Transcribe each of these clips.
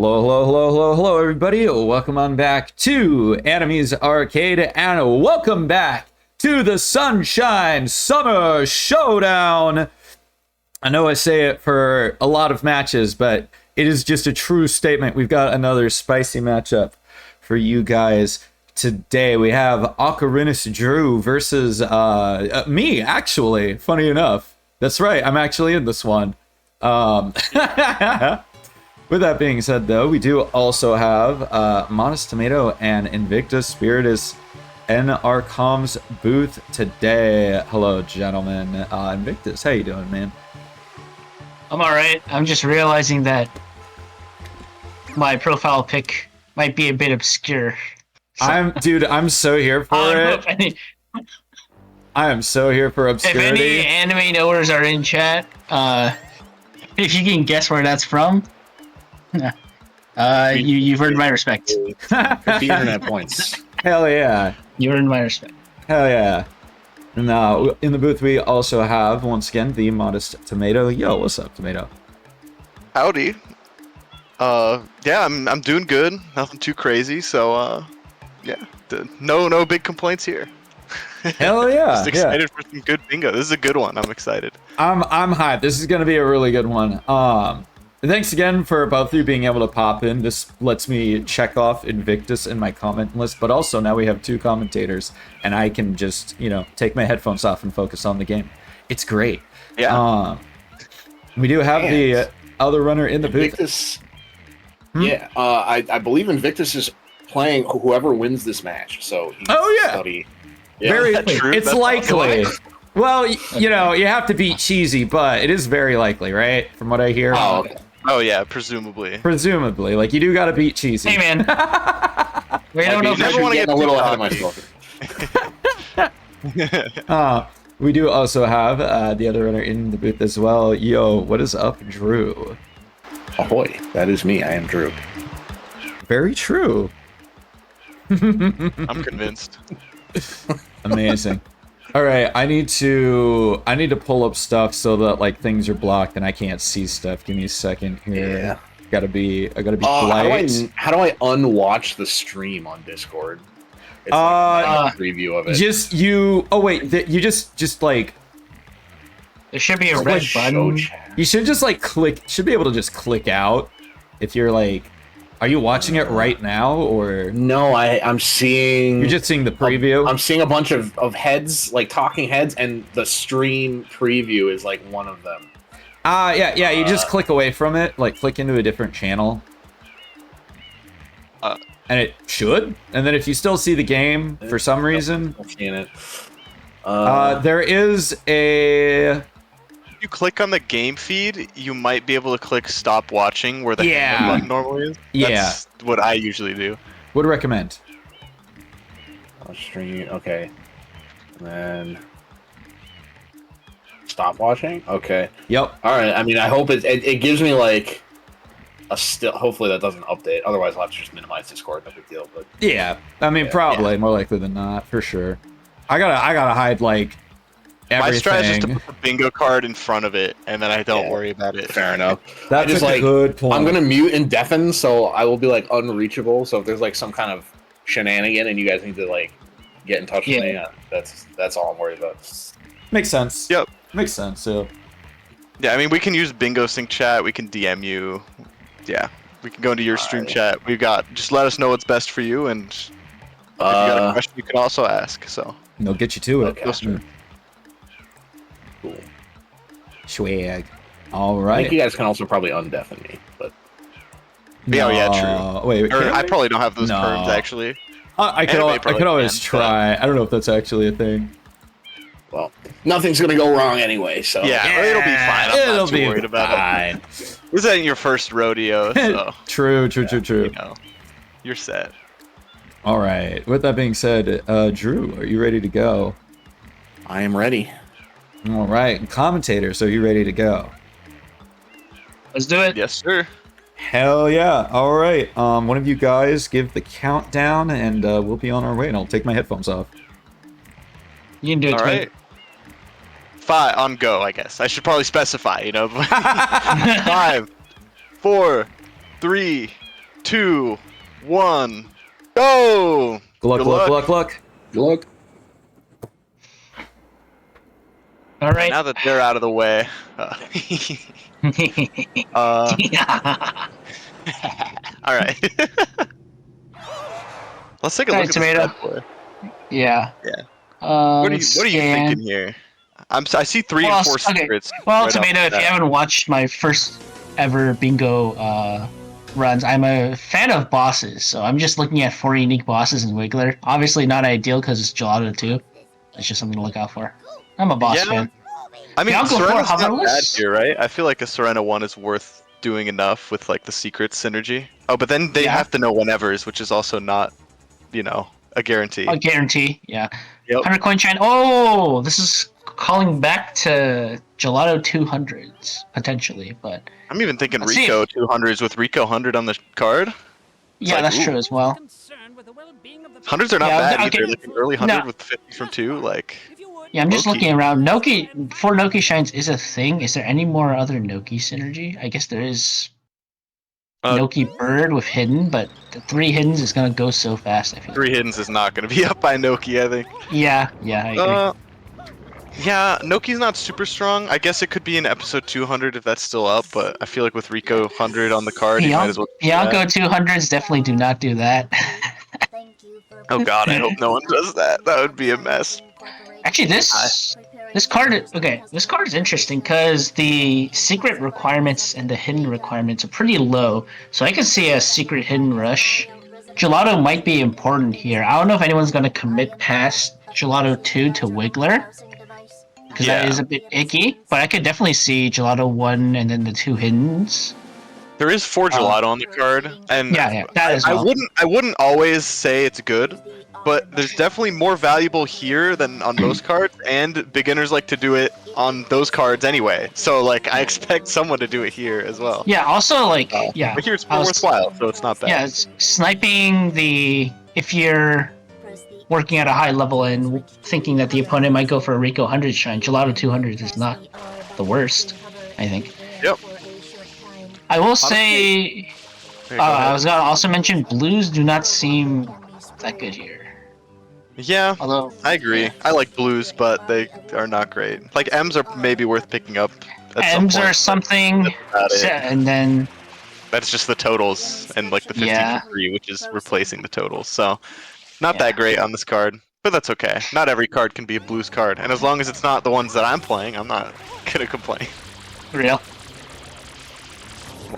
Hello, hello, hello, hello, hello, everybody. Welcome on back to Anime's Arcade, and welcome back to the Sunshine Summer Showdown. I know I say it for a lot of matches, but it is just a true statement. We've got another spicy matchup for you guys today. We have Ocarinist Drew versus me, actually. Funny enough. That's right, I'm actually in this one. With that being said, though, we do also have Modest Tomato and Invictus Spiritus in our comms booth today. Hello, gentlemen. Invictus, how you doing, man? I'm alright. I'm just realizing that my profile pic might be a bit obscure. So. I'm so here for it. I am so here for obscurity. If any anime knowers are in chat, if you can guess where that's from, you've earned my respect. 50 internet points. Hell yeah. You earned my respect. Hell yeah. And in the booth we also have, once again, the Modest Tomato. Yo, what's up, Tomato? Howdy. Yeah, I'm doing good. Nothing too crazy, so yeah, no big complaints here. Hell yeah. Just excited for some good bingo. This is a good one. I'm excited. I'm hyped. This is gonna be a really good one. Thanks again for both of you being able to pop in. This lets me check off Invictus in my comment list, but also now we have two commentators, and I can just, take my headphones off and focus on the game. It's great. Yeah. We do have the other runner in the Invictus, booth. Yeah, I believe Invictus is playing whoever wins this match. So he's Yeah. Very true? It's That's likely. awesome. Well, you have to beat cheesy, but it is very likely, right? From what I hear. Oh, okay. Oh yeah, presumably. Presumably, like you do got to beat cheesy. Hey man, we don't know. never wanna Getting get a little too ahead of myself. We do also have the other runner in the booth as well. Yo, what is up, Drew? Ahoy! That is me. I am Drew. Very true. I'm convinced. Amazing. All right, I need to pull up stuff so that things are blocked and I can't see stuff. Give me a second here. Yeah. I gotta be polite. How do I unwatch the stream on Discord? It's a preview of it. Oh wait, you just like. There should be a red button. You should just click. Should be able to just click out if you're like. Are you watching it right now, or no? I'm seeing. You're just seeing the preview. I'm seeing a bunch of heads, talking heads, and the stream preview is one of them. Yeah. You just click away from it, click into a different channel, and it should. And then if you still see the game for some reason, I'm seeing it. There is a. If you click on the game feed, you might be able to click stop watching where the hand button normally is. That's what I usually do. Would recommend. Stream, okay. And then stop watching? Okay. Yep. Alright, I mean, I hope it gives me a still. Hopefully that doesn't update. Otherwise I'll have to just minimize Discord, no big deal. But yeah, I mean, probably more likely than not, for sure. I gotta hide everything. My strategy is to put the bingo card in front of it, and then I don't worry about it. Fair enough. That's just a good point. I'm gonna mute and deafen, so I will be unreachable. So if there's some kind of shenanigan and you guys need to get in touch with me, that's all I'm worried about. Makes sense. Yep. Makes sense. So. Yeah, I mean, we can use Bingo Sync chat. We can DM you. Yeah, we can go into your stream chat. Just let us know what's best for you, and if you got a question, you can also ask. So. They'll get you to it. Okay. Cool. Swag. All right. I think you guys can also probably undeafen me, but. No, yeah, true. Wait, I probably don't have those terms actually. I could always try. I don't know if that's actually a thing. Well, nothing's gonna go wrong anyway, so yeah, it'll be fine. I'm not too worried about it. This ain't your first rodeo, so True. You're set. All right. With that being said, Drew, are you ready to go? I am ready. All right, and Commentators, are you ready to go? Let's do it. Yes, sir. Hell yeah! All right, one of you guys give the countdown, and we'll be on our way. And I'll take my headphones off. You can do it. All right. 5 on go, I guess. I should probably specify, 5, 4, 3, 2, 1, go! Good luck, Good luck, luck. luck, luck. Good luck. All right. Now that they're out of the way. All right. Let's take a Try look at this tomato. bad boy. Yeah. Yeah. What What are you thinking here? I see 3 and 4 okay. secrets. Well, right off tomato. the If you bat. haven't watched my first ever bingo runs, I'm a fan of bosses, so I'm just looking at 4 unique bosses in Wiggler. Obviously, not ideal because it's Gelato 2. It's just something to look out for. I'm a boss Yeah. fan. I mean, Bianco 4 Serena's not bad hoverless? here, right? I feel like a Serena 1 is worth doing enough with like the secret synergy. Oh, but then they Yeah. have to know whenevers, which is also not, a guarantee. A guarantee, yeah. Yep. 100 coin shine. Oh, this is calling back to Gelato 200s, potentially, but I'm even thinking Let's see Rico 200s with Rico 100 on the card. yeah, like, that's ooh. true as well. Hundreds are not Yeah, bad okay. either. Like an early 100 No. with 50 from 2, like. Yeah, I'm just Loki. looking around. Noki, 4 Noki shines is a thing. Is there any more other Noki synergy? I guess there is Noki Bird with Hidden, but the 3 Hiddens is going to go so fast, I feel. 3 Hiddens is not going to be up by Noki, I think. Yeah, I agree. Yeah, Noki's not super strong. I guess it could be in episode 200 if that's still up, but I feel like with Rico 100 on the card, you might as well. Bianco 200s definitely do not do that. Oh god, I hope no one does that. That would be a mess. Actually, this card is interesting because the secret requirements and the hidden requirements are pretty low. So I can see a secret hidden rush. Gelato might be important here. I don't know if anyone's going to commit past Gelato 2 to Wiggler, because that is a bit icky. But I could definitely see Gelato 1 and then the 2 hiddens. There is 4 Gelato on the card, and Yeah, that as well. I wouldn't always say it's good, but there's definitely more valuable here than on most cards, and beginners like to do it on those cards anyway. So like I expect someone to do it here as well. Yeah, also like But here it's more worthwhile, so it's not bad. Yeah, it's sniping if you're working at a high level and thinking that the opponent might go for a Rico 100 shine, Gelato 200 is not the worst, I think. Yep. I will say, Here, go I ahead. was gonna also mention blues do not seem that good here. Yeah, Although I agree. I like blues, but they are not great. Like M's are maybe worth picking up. At M's some or point, something, but that's about it. and then That's just the totals and like the 15 for free, which is replacing the totals. So not that great on this card, but that's okay. Not every card can be a blues card, and as long as it's not the ones that I'm playing, I'm not gonna complain. real.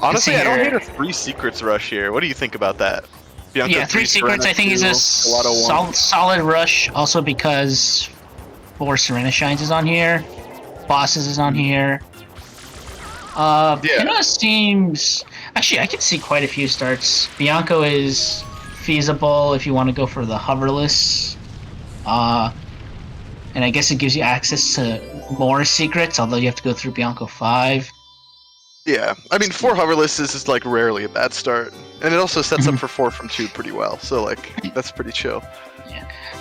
Honestly, I don't here- hate a 3 secrets rush here. What do you think about that? Bianco Yeah, 3 secrets I think is a solid rush. Also because 4 Serena Shines is on here, Bosses is on here. Pinna seems actually I can see quite a few starts. Bianco is feasible if you want to go for the hoverless. And I guess it gives you access to more secrets, although you have to go through Bianco 5. Yeah, I mean 4 hoverless is like rarely a bad start, and it also sets up for 4 from 2 pretty well. So like that's pretty chill.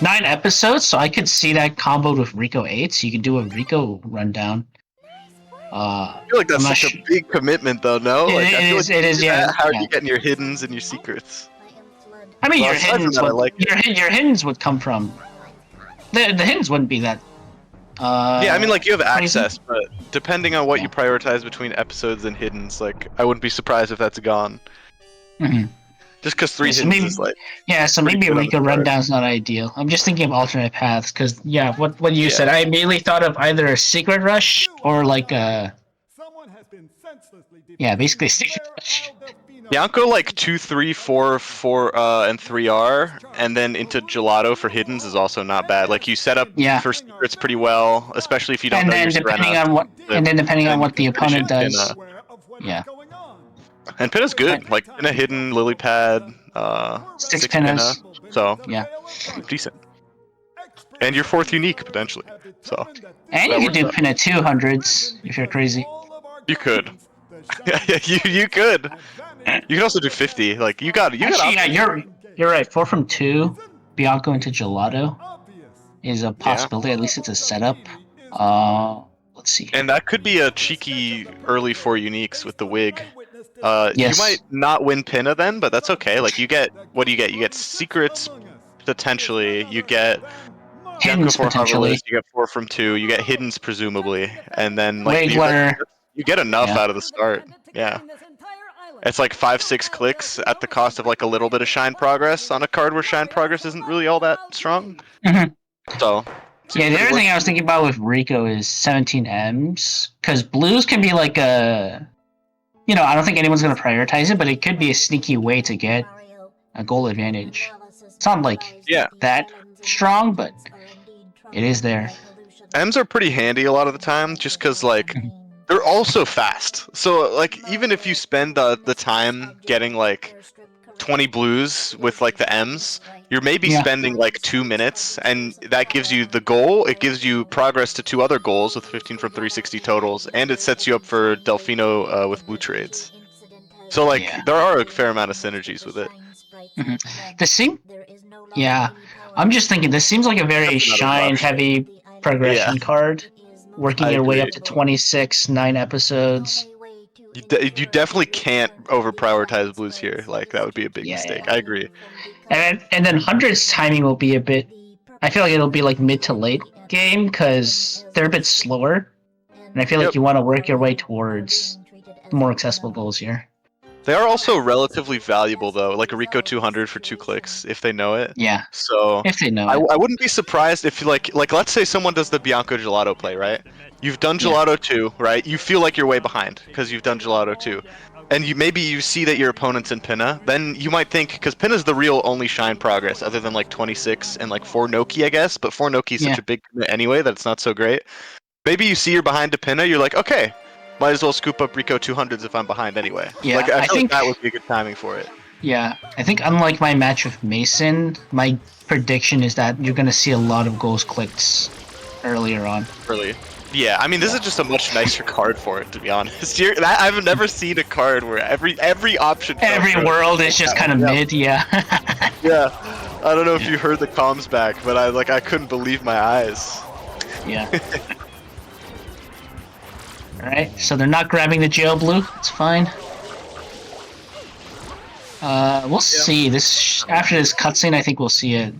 9 episodes, so I could see that comboed with Rico 8, so you could do a Rico rundown. I feel like that's I'm not such a big commitment, though. No, It is, yeah. How are you getting your hiddens and your secrets? I mean, Well, your aside from hiddens that, I would, like it. your hiddens would come from the hiddens wouldn't be that. Yeah, I mean, like you have crazy. access, but depending on what you prioritize between episodes and hiddens, like I wouldn't be surprised if that's gone. Mhm. Just because 3 Yeah, so hiddens maybe- is like Yeah, so pretty maybe a good on Rico the card. rundown's not ideal. I'm just thinking of alternate paths because what you said, I immediately thought of either a secret rush or like a basically secret rush. Bianco like 2, 3, 4, 4, and 3R, and then into Gelato for hiddens is also not bad. Like you set up for secrets pretty well, especially if you don't And know then your depending Serena. on what the opponent Pinna. does. Yeah. And Pinna's good. Like Pinna hidden, lily pad, 6 6 Pinnas. Pinna. So Yeah. decent. And your 4th unique potentially. So And that you could do works out. Pinna 200s if you're crazy. You could. you could. You can also do 50. Like you got Actually, yeah, options. you're right. 4 from 2, Bianco into Gelato is a possibility. At least it's a setup. Let's see. And that could be a cheeky early 4 uniques with the wig. Yes. You might not win Pinna then, but that's okay. Like you get, what do you get? You get secrets potentially. You get Bianco Hiddens 4 potentially. hoverless. You get 4 from 2. You get hiddens presumably, and then like Wiggler. you get enough Yeah. out of the start. Yeah. It's like 5-6 clicks at the cost of like a little bit of shine progress on a card where shine progress isn't really all that strong. Mhm. So Yeah, the other thing I was thinking about with Rico is 17 Ms, because blues can be like a, I don't think anyone's going to prioritize it, but it could be a sneaky way to get a goal advantage. It's not like that strong, but it is there. M's are pretty handy a lot of the time, just because like they're also fast. So like even if you spend the time getting like 20 blues with like the M's, you're maybe spending like 2 minutes, and that gives you the goal. It gives you progress to 2 other goals with 15 from 360 totals, and it sets you up for Delfino with blue trades. So like there are a fair amount of synergies with it. I'm just thinking this seems like a very shine-heavy progression card, working your way up to 26, 9 episodes. You definitely can't over prioritize blues here. Like that would be a big mistake. I agree. And then 100's timing will be a bit. I feel like it'll be like mid to late game because they're a bit slower, and I feel like you want to work your way towards more accessible goals here. They are also relatively valuable though, like a Rico 200 for 2 clicks if they know it. Yeah. So if they know I wouldn't be surprised if like let's say someone does the Bianco Gelato play, right? You've done Gelato 2, right? You feel like you're way behind because you've done Gelato 2. And maybe you see that your opponent's in Pinna, then you might think, because Pinna's the real only shine progress other than like 26 and like 4 Noki, I guess, but 4 Noki is such a big commit anyway that it's not so great. Maybe you see you're behind to Pinna, you're like, okay, might as well scoop up Rico 200s if I'm behind anyway. Yeah, like, I think that would be a good timing for it. Yeah, I think unlike my match with Mason, my prediction is that you're going to see a lot of goals clicked earlier on. Really? Yeah, I mean, this is just a much nicer card for it, to be honest. I've never seen a card where every option... Every world is just kind of mid, Yeah, I don't know if you heard the comms back, but I couldn't believe my eyes. Yeah. Alright, so they're not grabbing the jail blue. It's fine. We'll see. After this cutscene, I think we'll see it.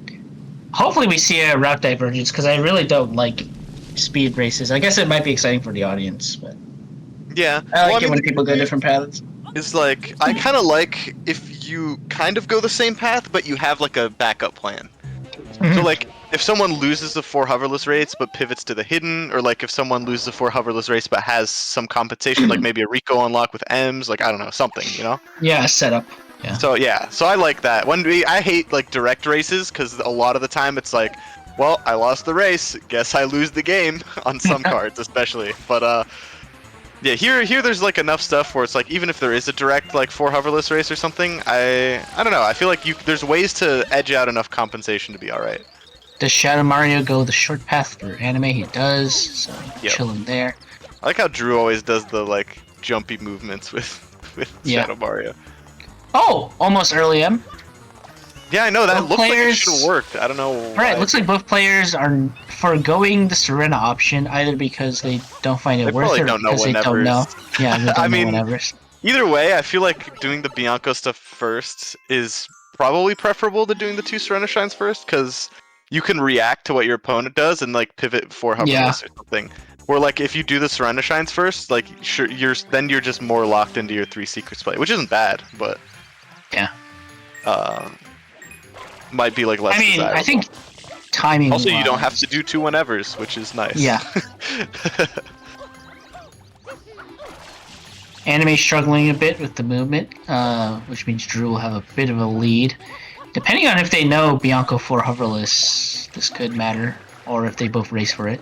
Hopefully we see a route divergence, because I really don't like speed races. I guess it might be exciting for the audience, but... Yeah. I like it when people go different paths. It's like, I kind of like if you kind of go the same path, but you have like a backup plan. So like, if someone loses the 4 hoverless rates but pivots to the hidden, or like if someone loses the 4 hoverless rates but has some compensation, like maybe a Rico unlock with M's, like I don't know, something, you know? Yeah, setup. Yeah. So I like that. I hate like direct races because a lot of the time it's like, well, I lost the race, guess I lose the game on some cards especially. But yeah, here there's like enough stuff where it's like even if there is a direct like 4 hoverless race or something, I don't know. I feel like there's ways to edge out enough compensation to be all right. Does Shadow Mario go the short path for anime? He does, so chilling there. I like how Drew always does the like jumpy movements with Shadow Mario. Oh, almost early M. Yeah, I know that looks like it should have worked. I don't know. Right, looks like both players are foregoing the Serena option either because they don't find it worth it or because they don't know. Yeah, they don't know whatever. Either way, I feel like doing the Bianco stuff first is probably preferable to doing the 2 Serena Shines first, because you can react to what your opponent does and like pivot 4 hoverless or something. Where like if you do the Serena Shines first, like sure you're just more locked into your 3 secrets play, which isn't bad, but might be like less desirable. I think timing. Also, you don't have to do 2 whenevers, which is nice. Yeah. Anime struggling a bit with the movement, which means Drew will have a bit of a lead. Depending on if they know Bianco 4 hoverless, this could matter, or if they both race for it.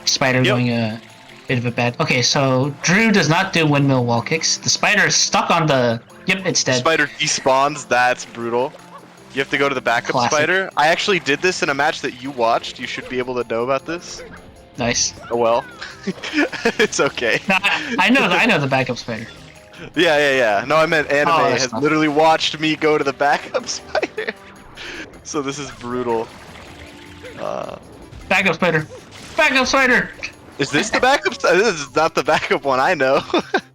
Spider going a bit of a bad... Okay, so Drew does not do windmill wall kicks. The spider is stuck on the... Yep, it's dead. Spider despawns, that's brutal. You have to go to the backup spider. I actually did this in a match that you watched. You should be able to know about this. Nice. Oh well. It's okay. No, I know the backup spider. Yeah. No, I meant Anime has literally watched me go to the backup spider. So this is brutal. Backup spider! Backup spider! Is this the backup? This is not the backup one I know.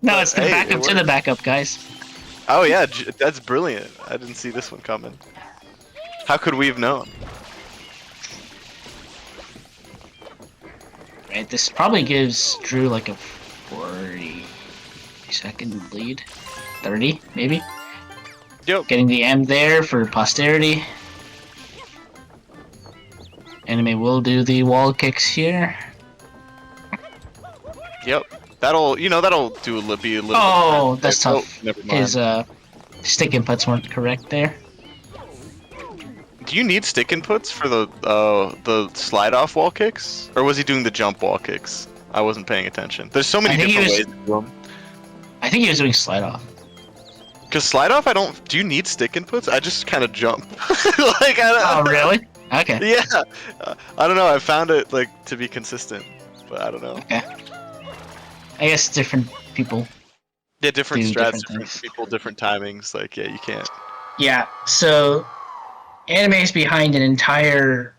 No, it's the Hey, backup it to the worked. backup, guys. Oh yeah, that's brilliant. I didn't see this one coming. How could we have known? Right, this probably gives Drew like a 40-second lead. 30, maybe? Yep. Getting the M there for posterity. Anime will do the wall kicks here. Yep. That'll be a little. Oh, bit that's there. tough. Never mind. His stick inputs weren't correct there. Do you need stick inputs for the slide off wall kicks, or was he doing the jump wall kicks? I wasn't paying attention. There's so many I think he different was- ways to do them. I think he was doing slide off. Cause slide off, do you need stick inputs? I just kind of jump. Like Oh, really? Okay. Yeah. I don't know. I found it like to be consistent, but I don't know. Okay. I guess different people. Yeah, different Do strats, different different things. people, different timings. Like, yeah, you can't. Yeah, so Anime's behind an entire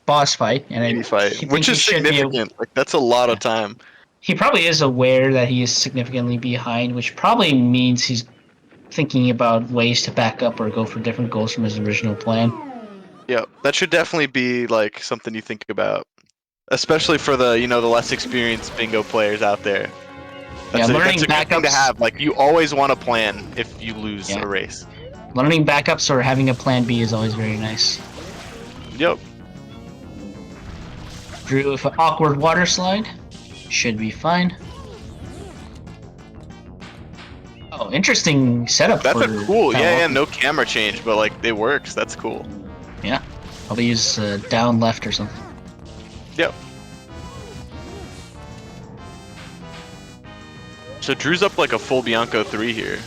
boss fight, and I Any fight, think which he is should be. significant. Like, that's a lot of time. He probably is aware that he is significantly behind, which probably means he's thinking about ways to back up or go for different goals from his original plan. Yeah, that should definitely be like something you think about, especially for the the less experienced bingo players out there. That's learning that's a good thing to backups. have. Like, you always want a plan if you lose Yeah. a race. Learning backups or having a plan B is always very nice. Yep. Drew with an awkward water slide. Should be fine. Oh, interesting setup. That's for a cool. Yeah, Kyle. yeah. No camera change, but like it works. That's cool. Yeah. Probably use down left or something. Yep. So Drew's up like a full Bianco 3 here,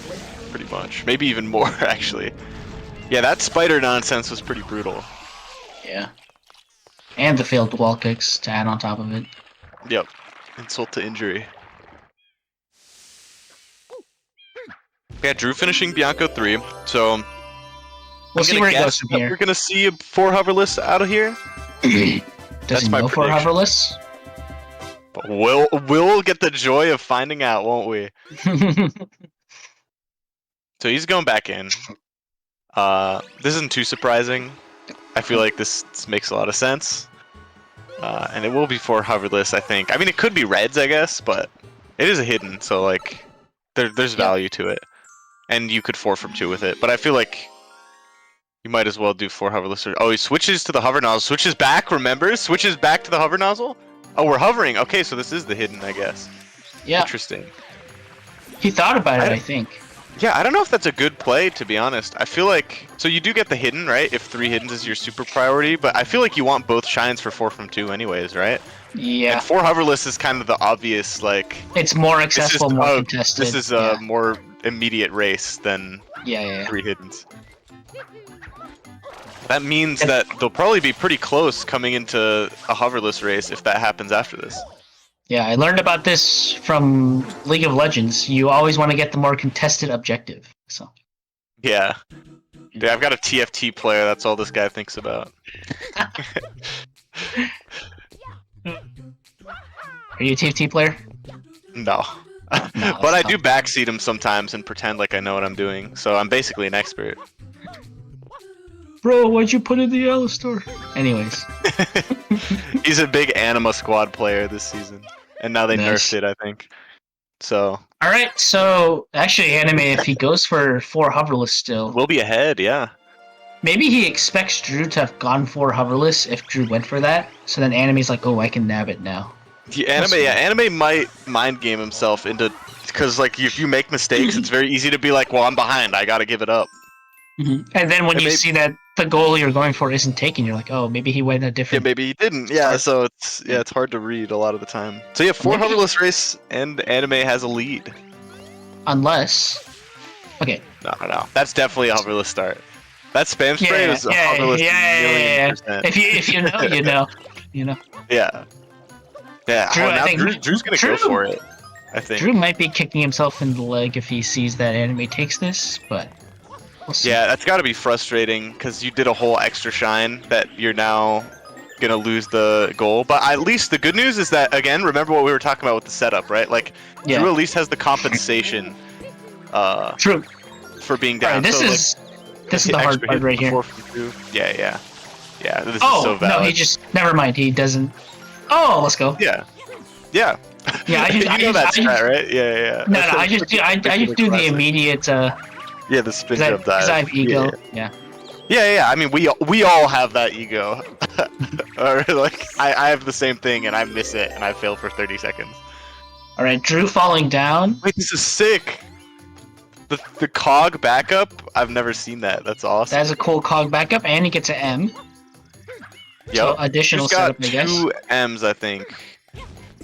pretty much. Maybe even more, actually. Yeah, that spider nonsense was pretty brutal. Yeah. And the failed wall kicks to add on top of it. Yep. Insult to injury. Yeah, Drew finishing Bianco 3, so We'll see where he goes guess from that here. we're gonna see a 4 hoverless out of here. Does That's he my go for prediction. hoverless? But we'll get the joy of finding out, won't we? So he's going back in. This isn't too surprising. I feel like this makes a lot of sense. And it will be 4 hoverless, I think. I mean, it could be reds, I guess, but it is a hidden, so like there's value to it. And you could 4 from 2 with it. But I feel like you might as well do 4 hoverless. Oh, he switches to the hover nozzle. Switches back, remember? Switches back to the hover nozzle? Oh, we're hovering. Okay, so this is the hidden, I guess. Yeah, Interesting. he thought about it, I- I think. Yeah, I don't know if that's a good play, to be honest. I feel like... So you do get the hidden, right? If 3 hiddens is your super priority, but I feel like you want both shines for 4 from 2 anyways, right? Yeah, And 4 hoverless is kind of the obvious, like... it's more This is, accessible, more contested. this is a more immediate race than yeah. 3 hiddens. That means that they'll probably be pretty close coming into a hoverless race if that happens after this. Yeah, I learned about this from League of Legends. You always want to get the more contested objective. So Yeah. Yeah, I've got a TFT player, that's all this guy thinks about. Are you a TFT player? No. No, But I that's do backseat him sometimes and pretend like I know what I'm doing, so I'm basically an expert. Bro, why'd you put in the Alistar? Anyways. He's a big Anima Squad player this season, and now they Nice. nerfed it, I think. So Alright, so actually Anime, if he goes for 4 hoverless still, we'll be ahead, yeah. maybe he expects Drew to have gone for hoverless if Drew went for that. So then Anime's like, oh, I can nab it now. Anime might mind game himself into, because like if you make mistakes, it's very easy to be like, well, I'm behind, I gotta give it up. And then when And you maybe- see that the goal you're going for isn't taken, you're like, oh, maybe he went a Yeah, different. maybe he didn't. Yeah, so it's hard to read a lot of the time. So yeah, 4 Maybe- hoverless race, and Anime has a lead. Unless. Okay. No. That's definitely a hoverless start. That spam spray was a yeah, hoverless yeah. $1,000,000%. If you know, you know. You know. Yeah. Yeah. Drew, Oh, I now think- Drew's gonna Drew- go for it. I think. Drew might be kicking himself in the leg if he sees that Anime takes this, but we'll see. Yeah, that's got to be frustrating because you did a whole extra shine that you're now gonna lose the goal. But at least the good news is that, again, remember what we were talking about with the setup, right? Like, Yeah. Drew at least has the compensation True. for being down. Alright, this So, is the hard extra part hit right here. 4 from 2. Yeah, this is Oh, so valid. no, he just... Never mind, he doesn't... Oh, let's go. Yeah. Yeah, I just... you know that strat, right? Yeah. No, I just do the immediate... Yeah, the spin jump Because dive. I have ego. Yeah. I mean, we all have that ego. Or like, I have the same thing, and I miss it, and I fail for 30 seconds. Alright, Drew falling down. Wait, this is sick. The cog backup. I've never seen that. That's awesome. That's a cool cog backup, and he gets an M. So additional He's got setup, I guess. 2 M's, I think.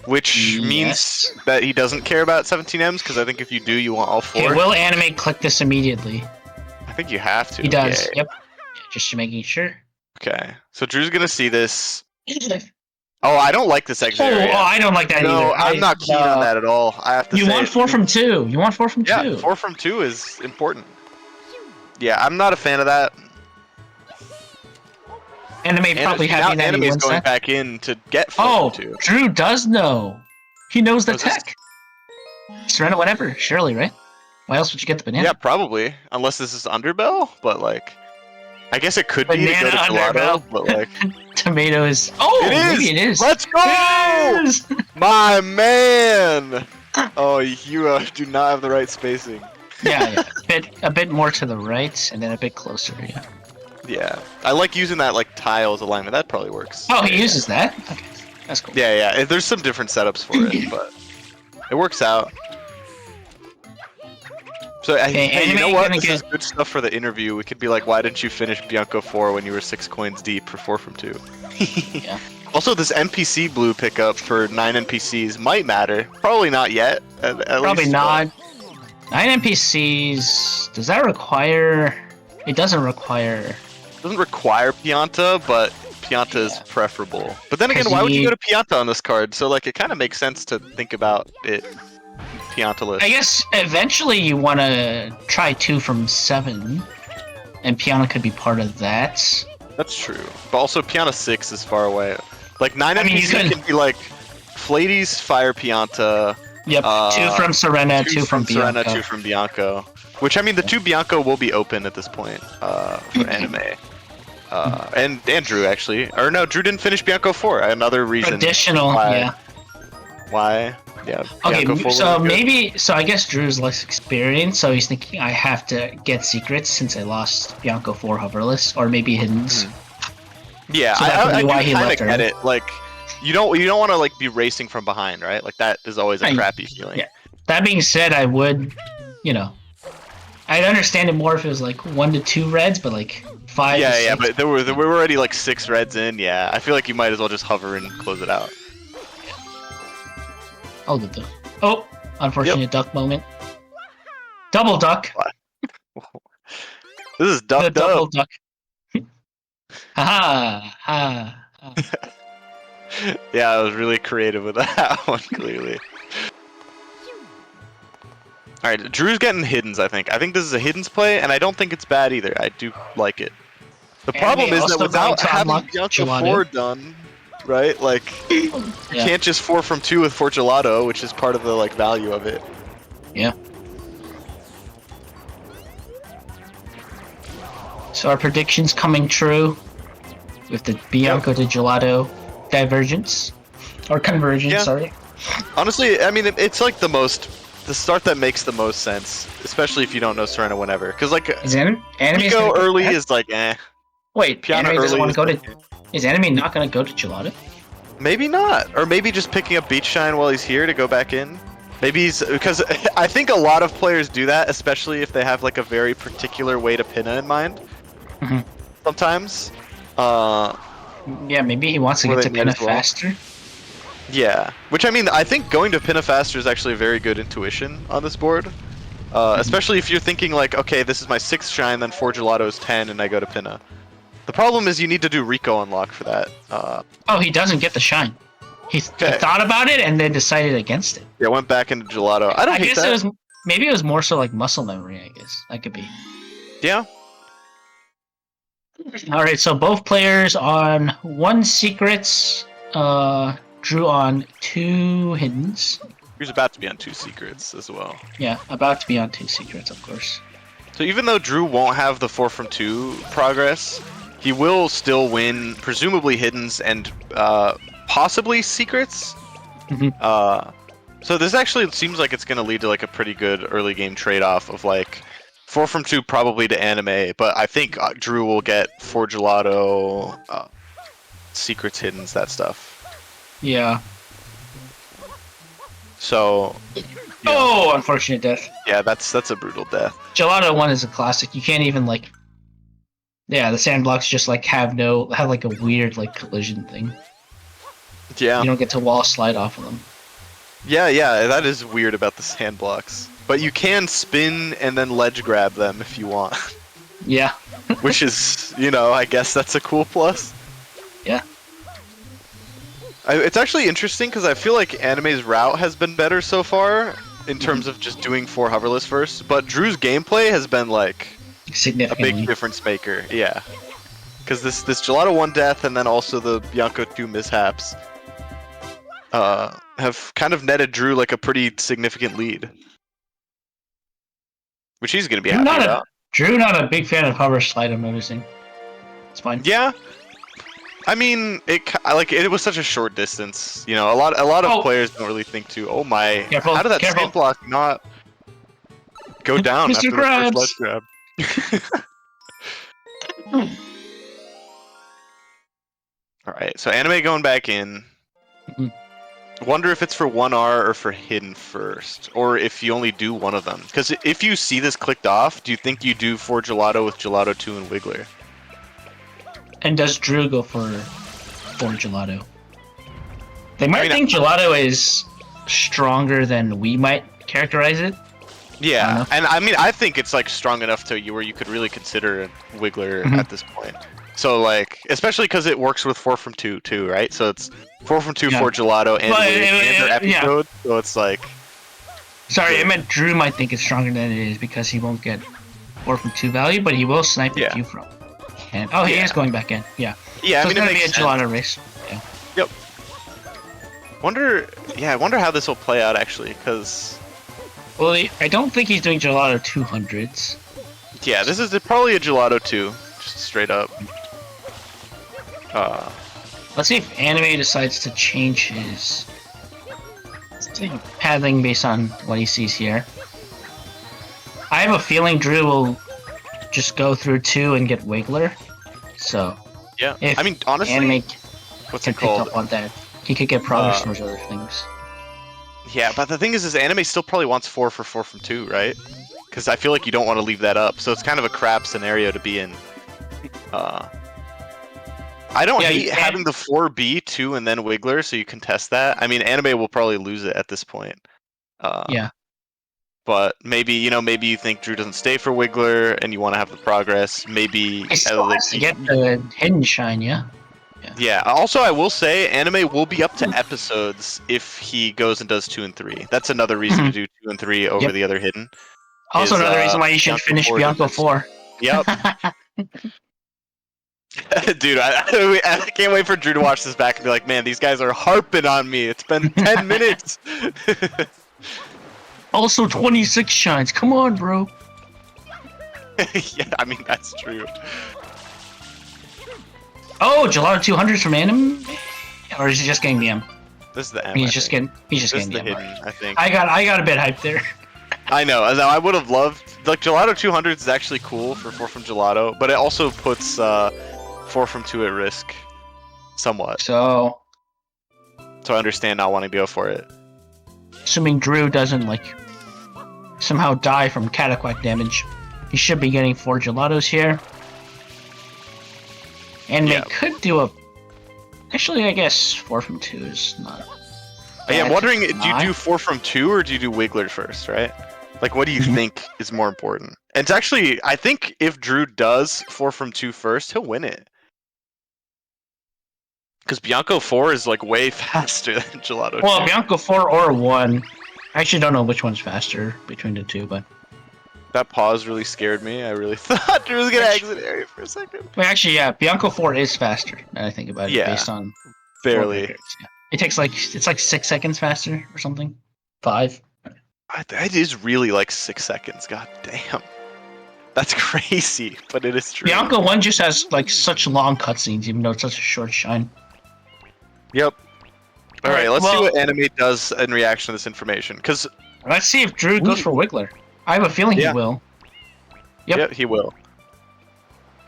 Which means Yes. that he doesn't care about 17 M's, because I think if you do, you want all 4. Okay, will Anime click this immediately? I think you have to. He does. Yeah. Yep. Just making sure. Okay, so Drew's gonna see this. Oh, I don't like this exit area. Oh, I don't like that No, either. I'm not keen on that at all. I have to You say want 4 from 2. You want 4 from 2. Yeah, 4 from 2 is important. Yeah, I'm not a fan of that. Anime probably now happy that he Anime's wins going that. back in to get 4 Oh, from 2. Drew does know. He knows the What's this? tech. Surrender whatever, surely, right? Why else would you get the banana? Yeah, probably. Unless this is Underbell, but like... I guess it could be to go Banana to Gelato, Underbell. but like... Tomato is... Oh, It is! maybe it is. Let's go! It is! My man! Oh, you do not have the right spacing. yeah. A bit more to the right, and then a bit closer, yeah. Yeah. I like using that like tile as alignment. That probably works. Oh, he uses that? Okay, that's cool. Yeah. There's some different setups for it, but it works out. So, hey, you know what? This is good stuff for the interview. We could be like, why didn't you finish Bianco 4 when you were 6 coins deep for 4 from 2? Yeah. Also, this NPC blue pickup for 9 NPCs might matter. Probably not yet. At Probably least, not. 9 NPCs... Does that require... It doesn't require... Doesn't require Pianta, but Pianta is preferable. But then again, why would you go to Pianta on this card? So like, it kind of makes sense to think about it Pianta-less. I guess eventually you want to try 2 from 7, and Pianta could be part of that. That's true. But also, Pianta 6 is far away. Like, 9 I mean, NPC can be like Flaties, Fire Pianta. Yep, 2 from Serena, 2 from Serena, Bianco. 2 from Bianco. Which, I mean, the 2 Bianco will be open at this point for Anime. And Drew, actually. Or no, Drew didn't finish Bianco 4. Another reason. Additional, why. yeah. Why? Yeah. Okay, Bianco 4 so was maybe... So I guess Drew's less experienced, so he's thinking I have to get secrets since I lost Bianco 4 hoverless, or maybe hiddens. Yeah, So I why do he kind left of early. get it. Like, you don't want to like be racing from behind, right? Like that is always a crappy feeling. Yeah. That being said, I would, I'd understand it more if it was like 1 to 2 reds, but like 5. Yeah, to 6. but there were already like 6 reds in. Yeah, I feel like you might as well just hover and close it out. I'll get though. Oh, unfortunate duck moment. Double duck. This is The ducked double up. duck. Ha ha. Yeah, I was really creative with that one, clearly. Alright, Drew's getting hiddens, I think. I think this is a hiddens play, and I don't think it's bad either. I do like it. The problem is that without having Bianco 4 done, right? Like, you can't just 4 from 2 with 4 Gelato, which is part of the like value of it. Yeah. So our predictions coming true with the Bianco to Gelato divergence or convergence. Sorry. Honestly, I mean, it's like the start that makes the most sense, especially if you don't know Serena whenever. Because like, Anime Pico early is like eh. Wait, Piano Anime doesn't early want to is go to. Is Anime not going to go to Gelato? Maybe not, or maybe just picking up Beach Shine while he's here to go back in. Maybe he's because I think a lot of players do that, especially if they have like a very particular way to pinna in mind. Sometimes. Yeah, maybe he wants to get to pinna faster. Yeah, which I mean, I think going to pinna faster is actually a very good intuition on this board. Especially if you're thinking like, okay, this is my 6th shine, then 4 Gelatos 10, and I go to pinna. The problem is you need to do Rico unlock for that. Oh, he doesn't get the shine. He thought about it and then decided against it. Yeah, went back into Gelato. I guess it was maybe it was more so like muscle memory. I guess that could be. Yeah. All right, so both players on 1 secrets. Drew on 2 hiddens. He's about to be on 2 secrets as well. Yeah, about to be on 2 secrets, of course. So even though Drew won't have the 4 from 2 progress, he will still win, presumably hiddens and possibly secrets. So this actually seems like it's going to lead to like a pretty good early game trade-off of like 4 from 2 probably to anime, but I think Drew will get 4 gelato, secrets, hiddens, that stuff. Yeah. So. Oh, unfortunate death. Yeah, that's a brutal death. Gelato 1 is a classic. You can't even like. Yeah, the sand blocks just like have like a weird like collision thing. Yeah. You don't get to wall slide off of them. Yeah, that is weird about the sand blocks. But you can spin and then ledge grab them if you want. Yeah. Which is, I guess that's a cool plus. Yeah. It's actually interesting because I feel like Anime's route has been better so far in terms of just doing 4 hoverless first, but Drew's gameplay has been like a big difference maker. Yeah. Because this Gelato 1 death and then also the Bianco 2 mishaps have kind of netted Drew like a pretty significant lead. Which he's going to be happy about. Drew not a big fan of hover slide, I'm noticing. It's fine. Yeah. I mean, it was such a short distance. A lot of players don't really think to, oh my, careful, how did that sand block not go down Mr. after Krabs. the first ledge grab? Alright, so anime going back in. Wonder if it's for 1R or for hidden first, or if you only do one of them. Because if you see this clicked off, do you think you do 4 Gelato with Gelato 2 and Wiggler? And does Drew go for Gelato? They might think Gelato is stronger than we might characterize it. Yeah, and I think it's like strong enough to where you could really consider Wiggler at this point. So like, especially because it works with 4 from 2 too, right? So it's 4 from 2 for Gelato and their episode. Yeah. So it's like. Sorry, I meant Drew might think it's stronger than it is because he won't get 4 from 2 value, but he will snipe a few from. And he is going back in. Yeah. Yeah, so I mean, it's gonna be a Gelato race. Yeah. Yep. I wonder how this will play out actually, because. Well, I don't think he's doing Gelato 200s. Yeah, this is probably a Gelato 2, just straight up. Let's see if Anime decides to change his pathing based on what he sees here. I have a feeling Drew will just go through 2 and get Wiggler. So yeah, if I mean honestly, Anime what's can it called? Pick up on that, he could get progress from those other things. Yeah, but the thing is Anime still probably wants 4 for 4 from 2, right? Because I feel like you don't want to leave that up. So it's kind of a crap scenario to be in. I don't hate having the 4B 2 and then Wiggler, so you can test that. I mean, Anime will probably lose it at this point. Yeah. But maybe, maybe you think Drew doesn't stay for Wiggler and you want to have the progress. Maybe he still has to get the hidden shine, yeah. Yeah. Also, I will say, Anime will be up to episodes if he goes and does 2 and 3. That's another reason to do 2 and 3 over the other hidden. Also, another reason why you should finish Bianco 4. Yep. Dude, I can't wait for Drew to watch this back and be like, man, these guys are harping on me. It's been 10 minutes. Also, 26 shines. Come on, bro. Yeah, I mean, that's true. Oh, Gelato 200s from Anime? Or is he just getting the M? This is the M. He's just getting the hidden, M. I think. I got a bit hyped there. I know. I would have loved. Like, Gelato 200s is actually cool for 4 from Gelato, but it also puts 4 from 2 at risk. Somewhat. So I understand not wanting to go for it. Assuming Drew doesn't, somehow die from Cataquack damage, he should be getting 4 Gelatos here. And they could do a... Actually, I guess 4 from 2 is not... Yeah, I'm wondering, do you do 4 from 2 or do you do Wiggler first, right? Like, what do you think is more important? And it's actually, I think if Drew does 4 from 2 first, he'll win it. Because Bianco 4 is, way faster than Gelato 2. Well, Bianco 4 or 1. I actually don't know which one's faster between the two, but... That pause really scared me. I really thought Drew was gonna exit area for a second. Well, actually, yeah, Bianco 4 is faster. Now I think about it, Yeah, based on barely. records, yeah. It takes it's like 6 seconds faster or something. 5. That is really like 6 seconds. God damn. That's crazy, but it is true. Bianco 1 just has like such long cutscenes, even though it's such a short shine. Yep. All right, let's see well- what Anime does in reaction to this information. Because Let's see if Drew goes for Wiggler. I have a feeling he will. Yep. yeah, he will.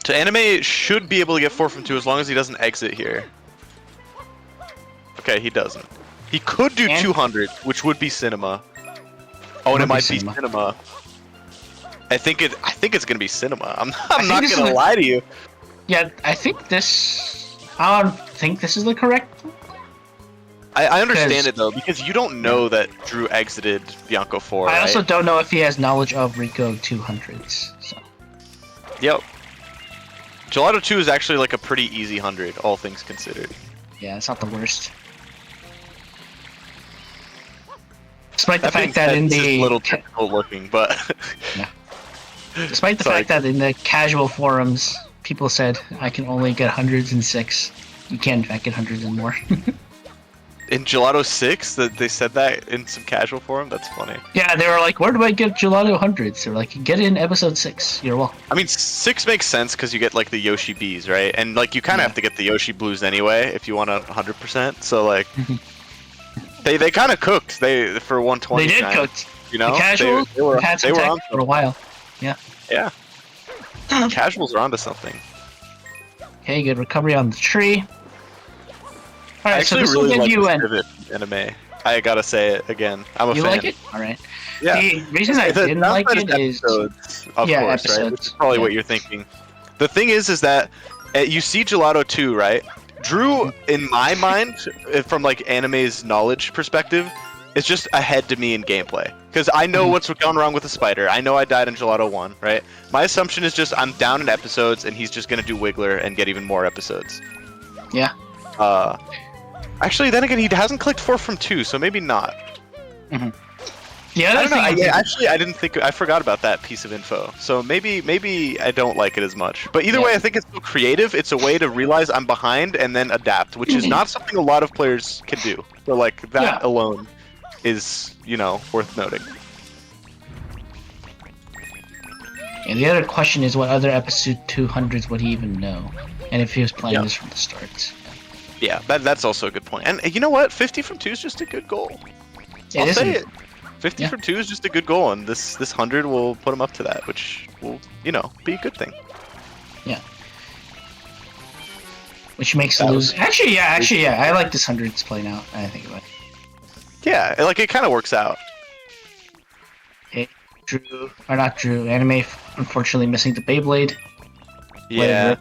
So Anime should be able to get 4 from 2 as long as he doesn't exit here. Okay, he doesn't. He could do 200, which would be Cinema. Oh, and it might be Cinema. I think it's gonna be Cinema. I'm not gonna lie to you. Yeah, I think this. I don't think this is the correct. I understand it though, because you don't know that Drew exited Bianco 4. I also don't know if he has knowledge of Rico 200s. So. Yep. Gelato 2 is actually like a pretty easy 100, all things considered. Yeah, it's not the worst. Despite the fact that in the a little difficult looking, but yeah. Despite the fact that in the casual forums, people said I can only get hundreds and 6. You can in fact get hundreds and more. in Gelato 6, that they said that in some casual forum. That's funny. Yeah, they were like, "Where do I get Gelato hundreds?" They're like, "Get it in episode 6. You're welcome." I mean, 6 makes sense because you get like the Yoshi Bs, right? And like you kind of have to get the Yoshi Blues anyway if you want 100%. So like, they kind of cooked. For 120. They did cook. You know, the casuals they were had some tech for a while. Yeah. Yeah. Casuals are onto something. Okay, good recovery on the tree. All right, I so actually this really will like give you this pivot Anime. I gotta say it again. I'm a You fan. like it? All right. Yeah. The reason I didn't like it is episodes, of yeah, course, episodes. right? Which is probably what you're thinking. The thing is that you see Gelato 2, right? Drew, in my mind, from like Anime's knowledge perspective, is just ahead to me in gameplay. Because I know what's gone wrong with the spider. I know I died in Gelato 1, right? My assumption is just I'm down in episodes and he's just gonna do Wiggler and get even more episodes. Yeah. Actually, then again, he hasn't clicked 4 from 2, so maybe not. The other thing I didn't think. I forgot about that piece of info. So maybe I don't like it as much. But either way, I think it's so creative. It's a way to realize I'm behind and then adapt, which is not something a lot of players can do. So like that alone is, worth noting. And the other question is, what other episode 200s would he even know? And if he was playing this from the start. Yeah, that's also a good point. And you know what? 50 from 2 is just a good goal. I'll say it. 50 from 2 is just a good goal, and this 100 will put him up to that, which will, be a good thing. Yeah. Which makes lose. Actually, yeah. I like this 100s playing out. I think about it. Yeah, like it kind of works out. Okay, not Drew. Anime, unfortunately, missing the Beyblade. Yeah.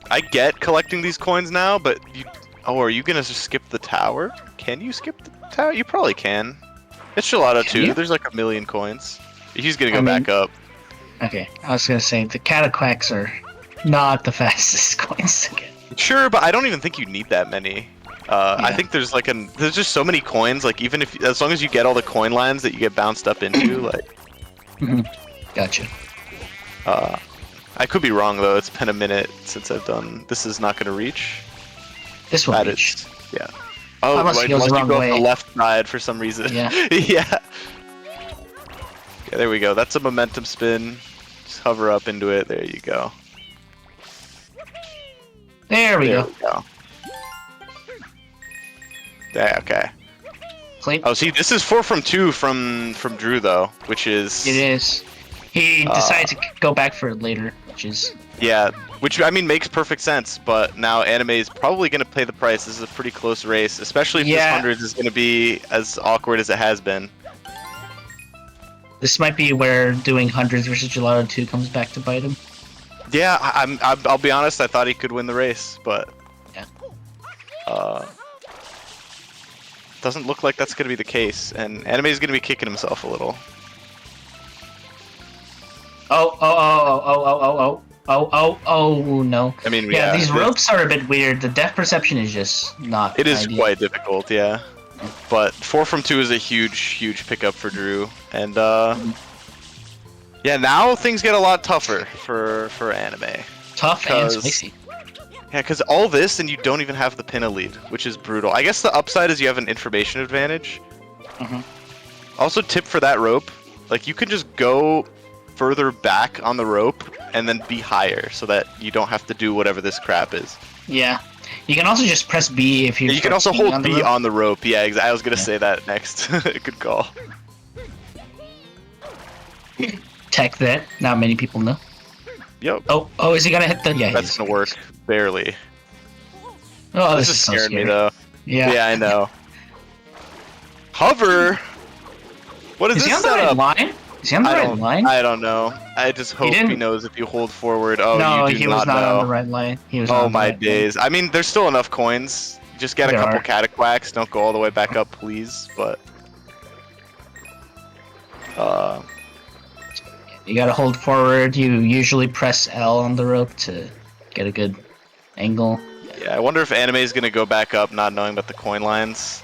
I get collecting these coins now, but are you gonna just skip the tower? Can you skip the tower? You probably can. It's Gelato 2. There's like 1 million coins. He's gonna go back up. Okay, I was gonna say the Cataquacks are not the fastest coins to get. Sure, but I don't even think you need that many. I think there's there's just so many coins. Like even as long as you get all the coin lines that you get bounced up into, like. Gotcha. I could be wrong though. It's been a minute since I've done. This is not gonna reach. This will reach. Yeah. Oh, unless he goes the wrong you go way. on the left side for some reason. Yeah. Yeah, there we go. That's a momentum spin. Just hover up into it. There you go. There we go. Yeah, okay. Clean. Oh, see, this is 4 from 2 from Drew though, which is. It is. He decided to go back for it later, which is. Yeah, which I mean makes perfect sense, but now Anime is probably going to pay the price. This is a pretty close race, especially if this 100 is going to be as awkward as it has been. This might be where doing 100s versus Gelato 2 comes back to bite him. Yeah, I'll be honest. I thought he could win the race, but doesn't look like that's going to be the case. And Anime is going to be kicking himself a little. Oh no. I mean, these ropes are a bit weird. The depth perception is just not. It is quite difficult, yeah. But 4 from 2 is a huge pickup for Drew, and Yeah, now things get a lot tougher for anime. Tough and spicy. Yeah, because all this and you don't even have the pinna lead, which is brutal. I guess the upside is you have an information advantage. Also, tip for that rope, like you can just go further back on the rope and then be higher so that you don't have to do whatever this crap is. Yeah. You can also just press B if you. You can also hold B rope. on the rope. Yeah, exactly. I was gonna say that next. Good call. Tech that not many people know. Yep. Oh, is he gonna hit the? Yeah, that's gonna work. Barely. Oh, this is so scaring scary. me though. Yeah. Yeah, I know. Hover. What is he this on the right setup? line? Is he on the right line? I don't know. I just hope he knows if you hold forward. Oh, no, you do he was not know. on the right line. He was. Oh on my the right days! Line. I mean, there's still enough coins. Just get a couple cataquacks. Don't go all the way back up, please. But you gotta hold forward. You usually press L on the rope to get a good angle. Yeah, I wonder if anime is gonna go back up, not knowing about the coin lines.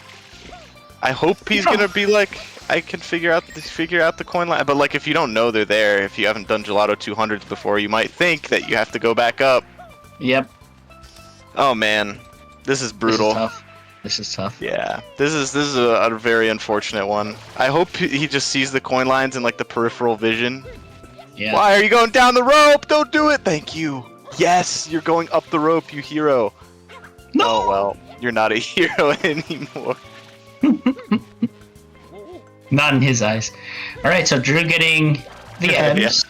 I hope he's gonna be like, I can figure out the coin line. But like, if you don't know they're there, if you haven't done Gelato 200s before, you might think that you have to go back up. Yep. Oh man, this is brutal. This is tough. Yeah, this is a very unfortunate one. I hope he just sees the coin lines in like the peripheral vision. Yeah. Why are you going down the rope? Don't do it. Thank you. Yes, you're going up the rope, you hero. No. Oh well, you're not a hero anymore. Not in his eyes. All right, so Drew getting the M's.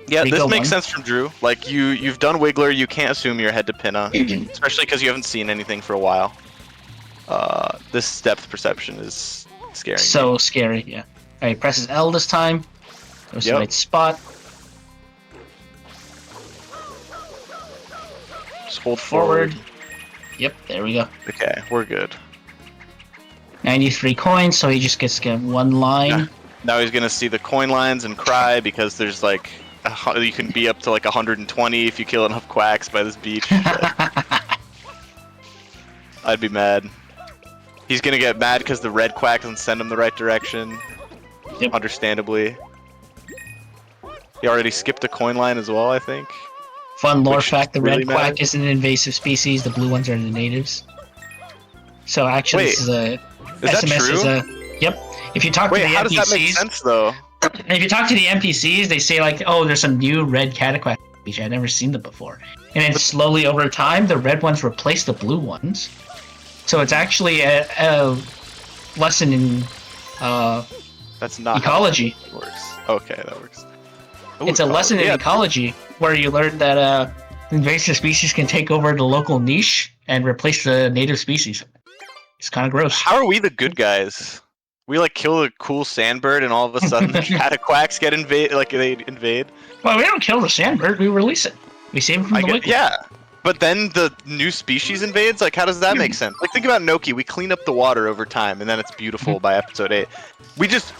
Yeah, this makes sense from Drew. Like you've done Wiggler, you can't assume you're head to pinna, especially because you haven't seen anything for a while. This depth perception is scary. So scary, yeah. All right, presses L this time. Goes to the right spot. Just hold forward. Yep, there we go. Okay, we're good. 93 coins, so he just gets to get one line. Yeah. Now he's gonna see the coin lines and cry because there's like you can be up to like 120 if you kill enough quacks by this beach. I'd be mad. He's gonna get mad because the red quack doesn't send him the right direction. Yep. Understandably. He already skipped a coin line as well, I think. Fun lore fact: the really red quack is an invasive species. The blue ones are the natives. So actually, this is a SMS true? is a yep. If you talk to the how NPCs, does that make sense though? If you talk to the NPCs, they say like, "Oh, there's some new red cataquack species. I've never seen them before." And then slowly over time, the red ones replace the blue ones. So it's actually a lesson in that's not ecology. How it works. Okay, that works. Ooh, it's a lesson in ecology where you learn that invasive species can take over the local niche and replace the native species. It's kind of gross. How are we the good guys? We like kill a cool sandbird and all of a sudden the cataquacks get invade, like they invade. Well, we don't kill the sandbird, we release it. We save it from the wicked. Yeah, but then the new species invades? Like how does that make sense? Like think about Noki, we clean up the water over time and then it's beautiful by episode 8. We just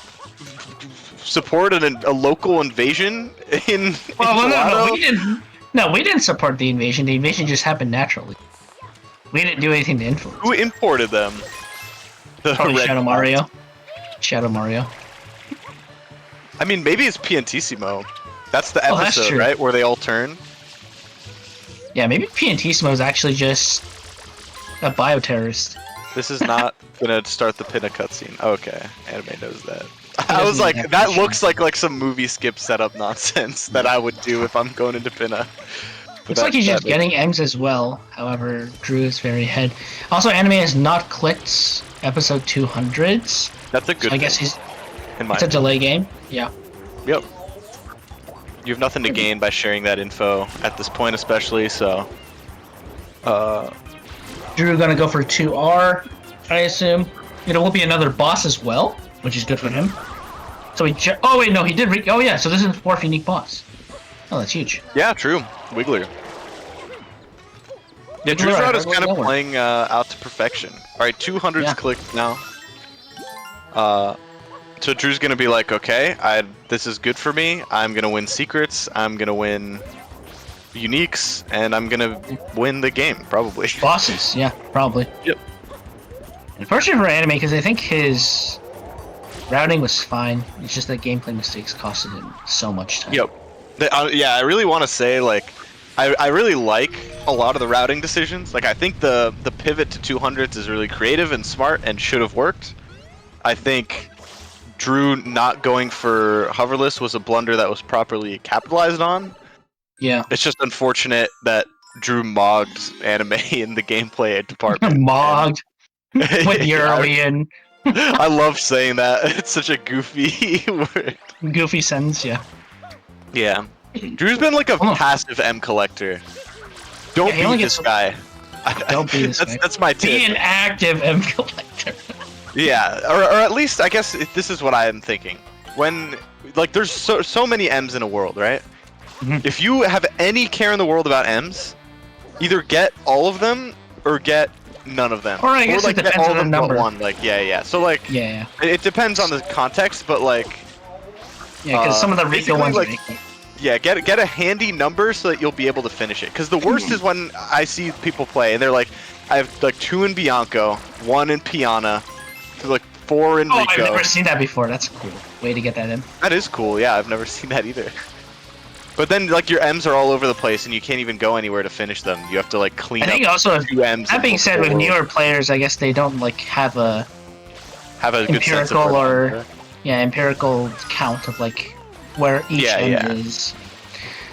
supported a local invasion in no, we didn't. No, we didn't support the invasion. The invasion just happened naturally. We didn't do anything to influence. Who imported them? Probably Shadow Mario. Shadow Mario. I mean, maybe it's Piantissimo. That's the episode, right? Where they all turn? Yeah, maybe Piantissimo is actually just a bioterrorist. This is not gonna start the pinna cutscene. Okay, anime knows that. I was like, that looks like some movie skip setup nonsense that I would do if I'm going into pinna. Looks like he's just getting M's as well. However, Drew is very ahead. Also, anime has not clicked episode 200s. That's a good. So I guess it's a delay game. Yeah. Yep. You have nothing to gain by sharing that info at this point, especially. So. Drew gonna go for 2R, I assume. It will be another boss as well, which is good for him. So he. Oh wait, no, he did. Oh yeah, so this is a 4th unique boss. Oh, that's huge. Yeah, true. Wiggler. Yeah, Drew's route is kind of playing out to perfection. Alright, 200's clicked now. So Drew's gonna be like, okay, this is good for me. I'm gonna win secrets. I'm gonna win uniques, and I'm gonna win the game, probably. Bosses, yeah, probably. Yep. Unfortunately for anime, because I think his Routing was fine. It's just that gameplay mistakes costed him so much time. Yep. Yeah, I really want to say, like, I really like a lot of the routing decisions. Like, I think the pivot to 200s is really creative and smart and should have worked. I think Drew not going for hoverless was a blunder that was properly capitalized on. Yeah. It's just unfortunate that Drew mogged anime in the gameplay department. Mogged. Put Early in. I love saying that. It's such a goofy word. Goofy sentence, yeah. Yeah. Drew's been like a passive M collector. Don't be this guy. Don't be this guy. That's my tip. Be an active M collector. Yeah, or at least I guess this is what I am thinking. When like there's so many M's in a world, right? Mhm. If you have any care in the world about M's, either get all of them or get none of them. Or I guess like, it get depends all on of the them but number. one. Like yeah. So like Yeah. it depends on the context, but like Yeah, because some of the Rico basically, ones like, are Rico. yeah, get a handy number so that you'll be able to finish it. Because the worst is when I see people play and they're like, I have like 2 in Bianco, 1 in Piana, like 4 in Oh, Rico. I've never seen that before. That's cool. Way to get that in. That is cool. Yeah, I've never seen that either. But then like your M's are all over the place and you can't even go anywhere to finish them. You have to like clean I think up also, 2 M's. that being said, with newer players, I guess they don't like have a good sense of empirical where- empirical count of like where each M is.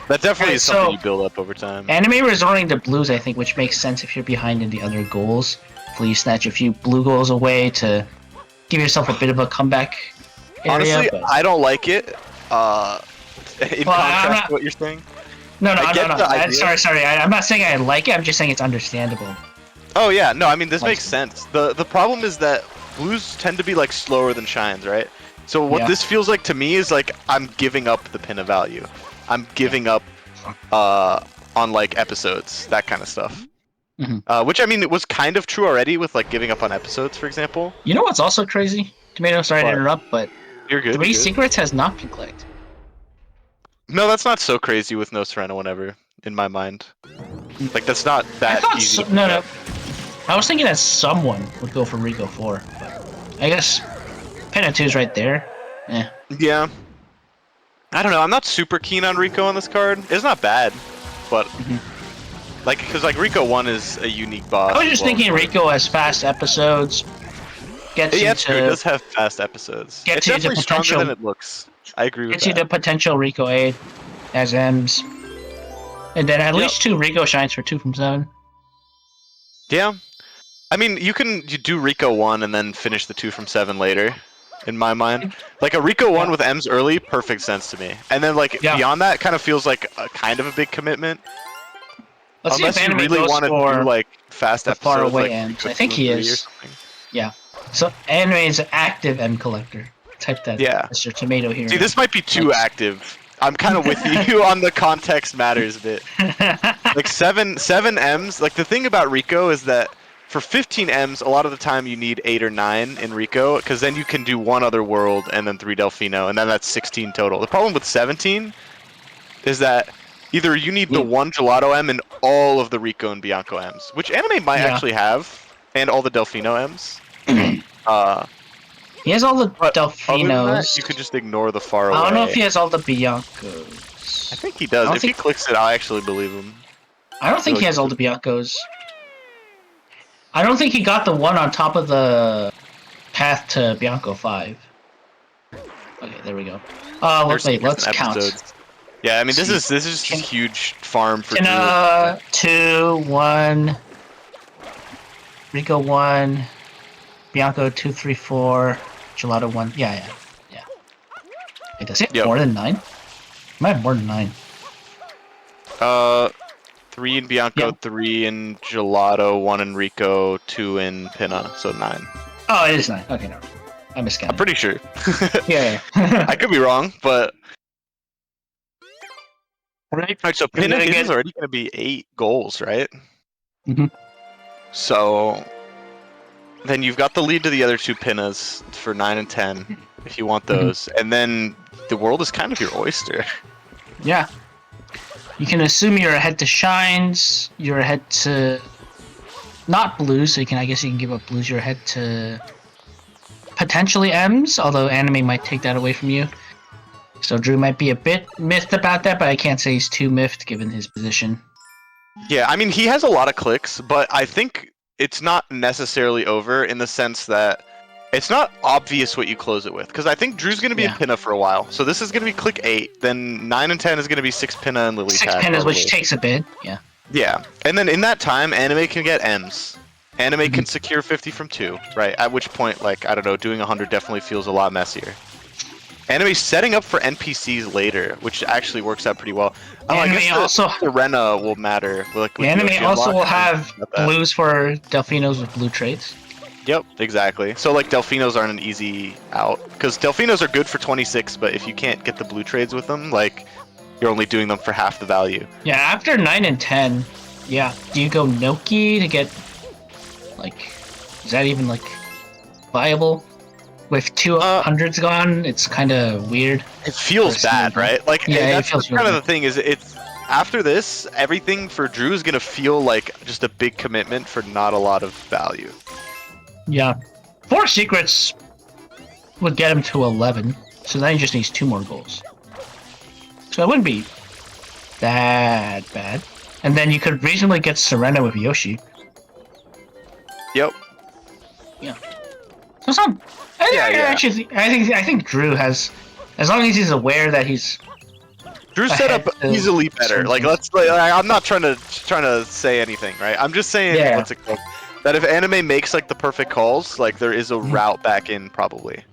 That definitely Alright, is something so- you build up over time. Anime resorting to blues, I think, which makes sense if you're behind in the other goals. Hopefully you snatch a few blue goals away to give yourself a bit of a comeback area. Honestly, but... I don't like it. In contrast to what you're saying. No, I get the idea. Sorry. I'm not saying I like it. I'm just saying it's understandable. Oh yeah, no, I mean this makes sense. The problem is that blues tend to be like slower than shines, right? So what this feels like to me is like I'm giving up the pin of value. I'm giving up on like episodes, that kind of stuff. Mhm. Which I mean it was kind of true already with like giving up on episodes, for example. You know what's also crazy? Tomato, sorry to What? interrupt, but You're good. 3 you're good. secrets has not been clicked. No, that's not so crazy with no Serena whenever, in my mind. Like that's not I that thought easy. no. I was thinking that someone would go for Rico 4, but I guess Pena 2's right there. Eh. Yeah. I don't know. I'm not super keen on Rico on this card. It's not bad, but like, because like Rico 1 is a unique boss. I was just thinking Rico has fast episodes. Gets Yeah, you it's true. It to does have fast episodes. Gets It's you the definitely stronger potential. than it looks. I agree with gets you that. the potential Rico 8 as M's. And then at least 2 Rico shines for 2 from 7. Yeah. I mean, you do Rico 1 and then finish the 2 from 7 later, in my mind. Like a Rico 1 with M's early, perfect sense to me. And then like beyond that, kind of feels like a kind of a big commitment. Let's Unless see if you Anime really goes want to for do like fast the episodes, far away like M's. Rico I think 2 he and 3 or is. something. Yeah. So Anime is an active M collector. Type that. Yeah. Mr. Tomato here. See, this might be too active. I'm kind of with you on the context matters bit. Like 7 M's. Like the thing about Rico is that for 15 M's, a lot of the time you need 8 or 9 in Rico, because then you can do 1 other world and then 3 Delfino, and then that's 16 total. The problem with 17 is that either you need the 1 Gelato M and all of the Rico and Bianco M's, which Anime might actually have, and all the Delfino M's. He has all the Other than that, Delfinos. you could just ignore the far away. I don't know if he has all the Biancos. I think he does. If he clicks it, I actually believe him. I don't think he has all the Biancos. I don't think he got the one on top of the path to Bianco 5. Okay, there we go. Wait, let's count. Yeah, I mean this is just a huge farm for Tina 2, 1, Rico 1, Bianco 2, 3, 4, Gelato 1. Yeah. Wait, does it have more than 9? I might have more than 9. 3 in Bianco, 3 in Gelato, 1 in Rico, 2 in Pinna, so 9. Oh, it is 9. Okay, no. I miscounted. I'm pretty sure. Yeah. I could be wrong, but... Right, so Pinna is already going to be 8 goals, right? Mhm. So... Then you've got the lead to the other 2 Pinnas for 9 and 10, if you want those. And then the world is kind of your oyster. Yeah. You can assume you're ahead to shines, you're ahead to... Not blues, so I guess you can give up blues, you're ahead to... potentially M's, although Anime might take that away from you. So Drew might be a bit miffed about that, but I can't say he's too miffed given his position. Yeah, I mean, he has a lot of clicks, but I think it's not necessarily over in the sense that it's not obvious what you close it with. Because I think Drew's going to be a pinna for a while. So this is going to be click 8, then 9 and 10 is going to be 6 pinna and lily pad. 6 pinnas, which takes a bit, yeah. Yeah, and then in that time, Anime can get M's. Anime can secure 50 from 2, right? At which point, like, I don't know, doing 100 definitely feels a lot messier. Anime's setting up for NPCs later, which actually works out pretty well. I guess also Serena will matter. Like, Anime also will have blues for Delfinos with blue traits. Yep, exactly. So like Delfinos aren't an easy out because Delfinos are good for 26, but if you can't get the blue trades with them, like you're only doing them for half the value. Yeah, after 9 and 10, yeah. Do you go Noki to get like? Is that even like viable? With 200s gone, it's kind of weird. It feels bad, right? Like, yeah, that's kind of the thing. Is it's after this, everything for Drew is gonna feel like just a big commitment for not a lot of value. Yeah, 4 secrets would get him to 11, so then he just needs 2 more goals. So it wouldn't be that bad. And then you could reasonably get Serena with Yoshi. Yep. Yeah. So some. I think Drew has, as long as he's aware that he's. Drew's set up easily better. Like I'm not trying to say anything, right? I'm just saying what's it called? That if Anime makes like the perfect calls, like there is a route back in probably.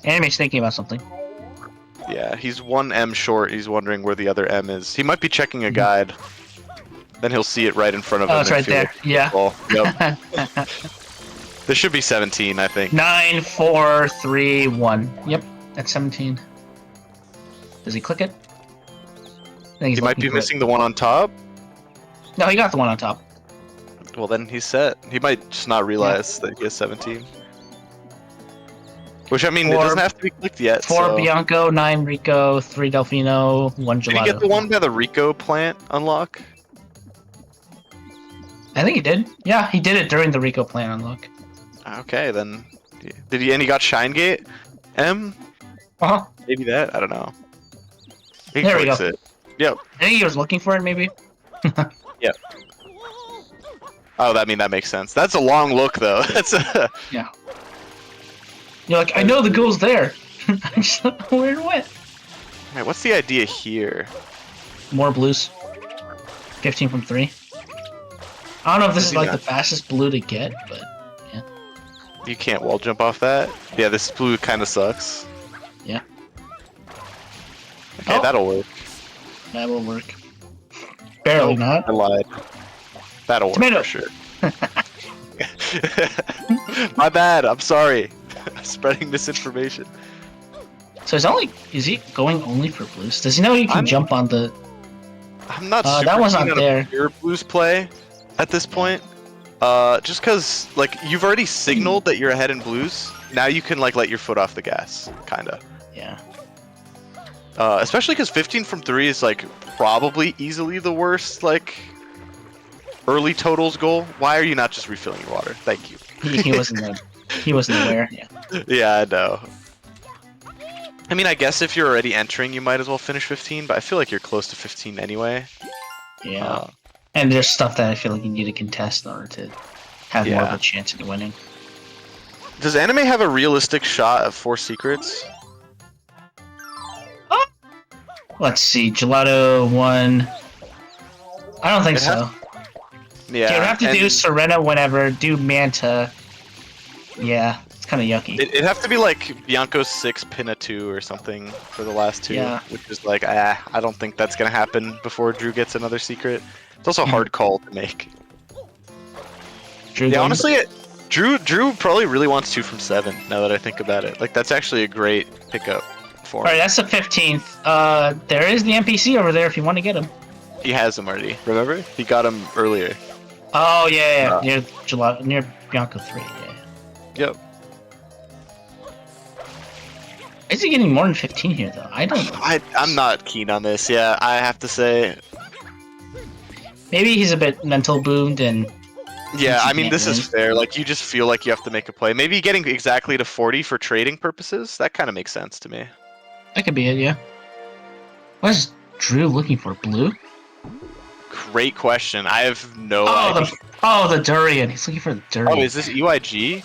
Anime's thinking about something. Yeah, he's 1 M short. He's wondering where the other M is. He might be checking a guide. Then he'll see it right in front of him. Oh, it's right there. Yeah. Yep. This should be 17, I think. 9, 4, 3, 1. Yep, that's 17. Does he click it? He might be missing the one on top. No, he got the one on top. Well, then he's set. He might just not realize that he has 17. Which, I mean, it doesn't have to be clicked yet. 4 Bianco, 9 Rico, 3 Delfino, 1 Gelato. Did he get the one by the Rico plant unlock? I think he did. Yeah, he did it during the Rico plant unlock. Okay, then. Did he? And he got Shine Gate? M? Uh-huh. Maybe that? I don't know. He there we go. It. Yep. I think he was looking for it, maybe. Yep. Oh, that makes sense. That's a long look, though. That's a... Yeah. You're like, I know the goal's there. I just don't know where it went. Right, what's the idea here? More blues. 15 from 3. I don't know if this is like the fastest blue to get, but yeah. You can't wall jump off that? Yeah, this blue kind of sucks. Yeah. Okay, that'll work. That will work. Barely not. I lied. That'll work for sure. My bad, I'm sorry. Spreading misinformation. So is he going only for blues? Does he know he can jump on the... I'm not super that one's keen not on there. A pure blues play at this point. Just because, like, you've already signaled that you're ahead in blues. Now you can, like, let your foot off the gas, kinda. Yeah. Especially because 15 from 3 is, like, probably easily the worst, like, early totals goal. Why are you not just refilling your water? Thank you. He wasn't aware, yeah. Yeah, I know. I mean, I guess if you're already entering, you might as well finish 15, but I feel like you're close to 15 anyway. Yeah. And there's stuff that I feel like you need to contest in order to have more of a chance at winning. Does Anime have a realistic shot at 4 secrets? Let's see, Gelato 1. I don't think so. Yeah. You would have to do Serena whenever, do Manta. Yeah, it's kind of yucky. It'd have to be like Bianco's 6, Pinna 2 or something for the last 2. Yeah. Which is like, I don't think that's going to happen before Drew gets another secret. It's also a hard call to make. Honestly, Drew probably really wants 2 from 7, now that I think about it. Like, that's actually a great pickup for him. Alright, that's the 15th. There is the NPC over there if you want to get him. He has him already, remember? He got him earlier. Oh, yeah. Near Bianco 3, yeah. Yep. Is he getting more than 15 here, though? I don't know. I'm not keen on this, yeah, I have to say. Maybe he's a bit mental boomed and Yeah, I mean, can't this win. is fair. Like, you just feel like you have to make a play. Maybe getting exactly to 40 for trading purposes, that kind of makes sense to me. That could be it, yeah. What is Drew looking for? Blue? Great question. I have no idea. The durian. He's looking for the durian. Oh, is this UIG?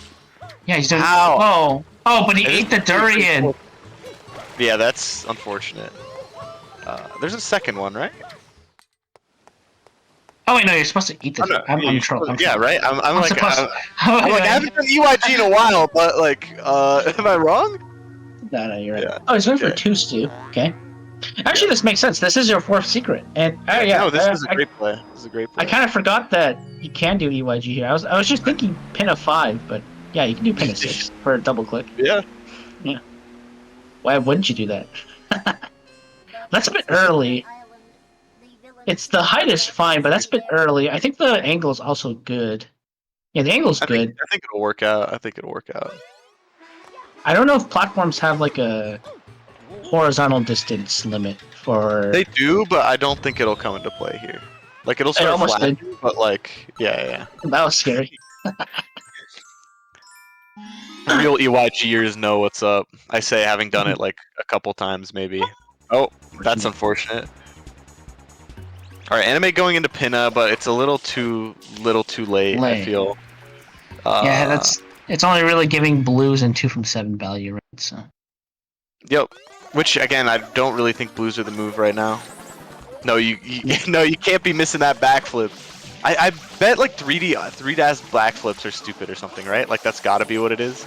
Yeah, he's doing. How? Oh, but he Is ate this the durian. Yeah, that's unfortunate. There's a second one, right? Oh wait, no, you're supposed to eat the. Oh, no, I'm trolling. yeah, right. I'm like, supposed. I'm like, I haven't done UIG in a while, but like, am I wrong? No, you're right. Yeah. Oh, he's going for Okay. 2 stew. Okay. Actually, this makes sense. This is your 4th secret, and yeah. No, this is a great play. This is a great play. I kind of forgot that you can do EYG here. I was just thinking pin of 5, but yeah, you can do pin of 6 for a double click. Yeah. Yeah. Why wouldn't you do that? That's a bit early. It's the height is fine, but that's a bit early. I think the angle is also good. Yeah, the angle's good. I think it'll work out. I don't know if platforms have like a horizontal distance limit for. They do, but I don't think it'll come into play here. Like, it'll start almost flat, did. but like, yeah. That was scary. Real EYGers know what's up. I say, having done it like a couple times, maybe. Oh, that's unfortunate. All right, anime going into pinna, but it's a little too late. I feel. Yeah, it's only really giving blues and 2 from 7 value, right? So. Yep. Which again, I don't really think blues are the move right now. No, you no, you can't be missing that backflip. I bet like 3D backflips are stupid or something, right? Like that's got to be what it is.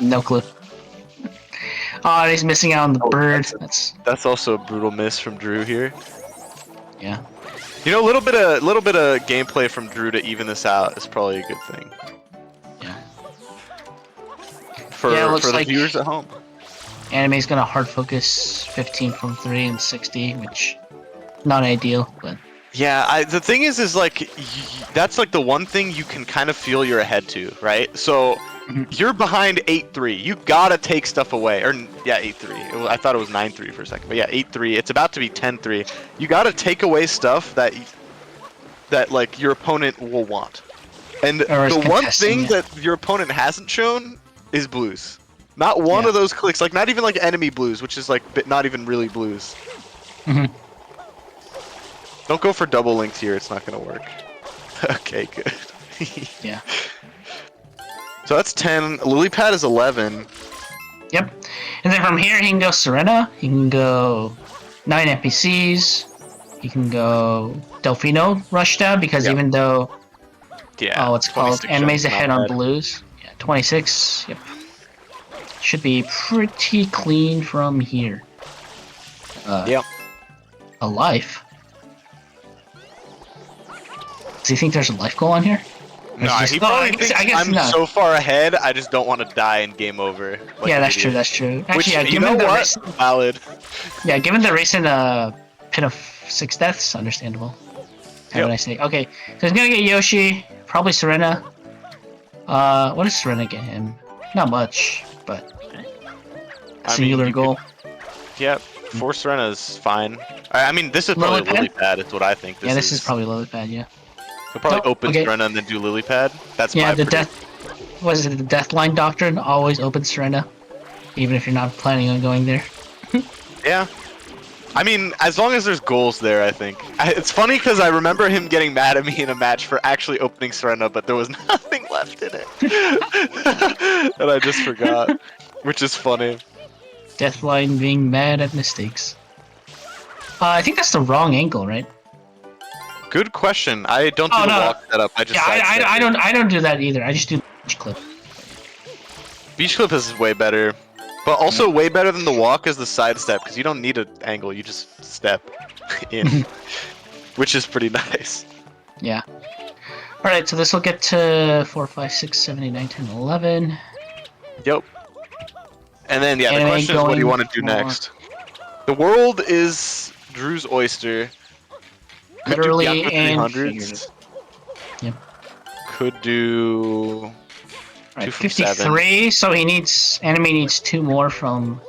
No clue. Oh, he's missing out on the bird. That's also a brutal miss from Drew here. Yeah. You know, a little bit of gameplay from Drew to even this out is probably a good thing. Yeah. For the viewers at home. Anime's gonna hard focus 15 from 3 and 60, which not ideal, but. Yeah, the thing is like that's like the one thing you can kind of feel you're ahead to, right? So you're behind 8-3. You gotta take stuff away, or yeah, 8-3. I thought it was 9-3 for a second, but yeah, 8-3. It's about to be 10-3. You gotta take away stuff that like your opponent will want, and the one thing that your opponent hasn't shown is blues. Not one of those clicks, like not even like enemy blues, which is like not even really blues. Don't go for double links here, it's not gonna work. Okay, good. Yeah. So that's 10. Lily pad is 11. Yep. And then from here he can go Serena, he can go 9 NPCs, he can go Delfino rush down, because even though what's called anime's ahead on blues. Yeah, 26. Yep. Should be pretty clean from here. Yep. A life? Does he think there's a life goal on here? No, he probably thinks I'm so far ahead, I just don't want to die in game over. Like yeah, that's true, that's true. Actually, which, yeah, given the recent, valid. Yeah, given the recent pin of 6 deaths, understandable. How would I say? Okay, so he's gonna get Yoshi, probably Serena. What does Serena get him? Not much, but singular goal. Yep, 4 Serena is fine. I mean, this is probably Lily pad, is what I think. This is probably Lily pad, yeah. He'll probably open Serena and then do lily pad. That's the the Deathline Doctrine always opens Serena, even if you're not planning on going there. Yeah. I mean, as long as there's goals there, I think. It's funny because I remember him getting mad at me in a match for actually opening Serena, but there was nothing left in it. And I just forgot, which is funny. Deathline being mad at mistakes. I think that's the wrong angle, right? Good question. I don't do the walk setup. I just I don't do that either. I just do beach clip. Beach clip is way better, but also way better than the walk is the side step because you don't need an angle. You just step in, which is pretty nice. Yeah. All right. So this will get to 4, 5, 6, 7, 8, 9, 10, 11. Yep. And then the question is, what do you want to do next? The world is Drew's oyster. Could literally do and 300s. Yep. Could do 2 from 53. 7. So Anime needs 2 more from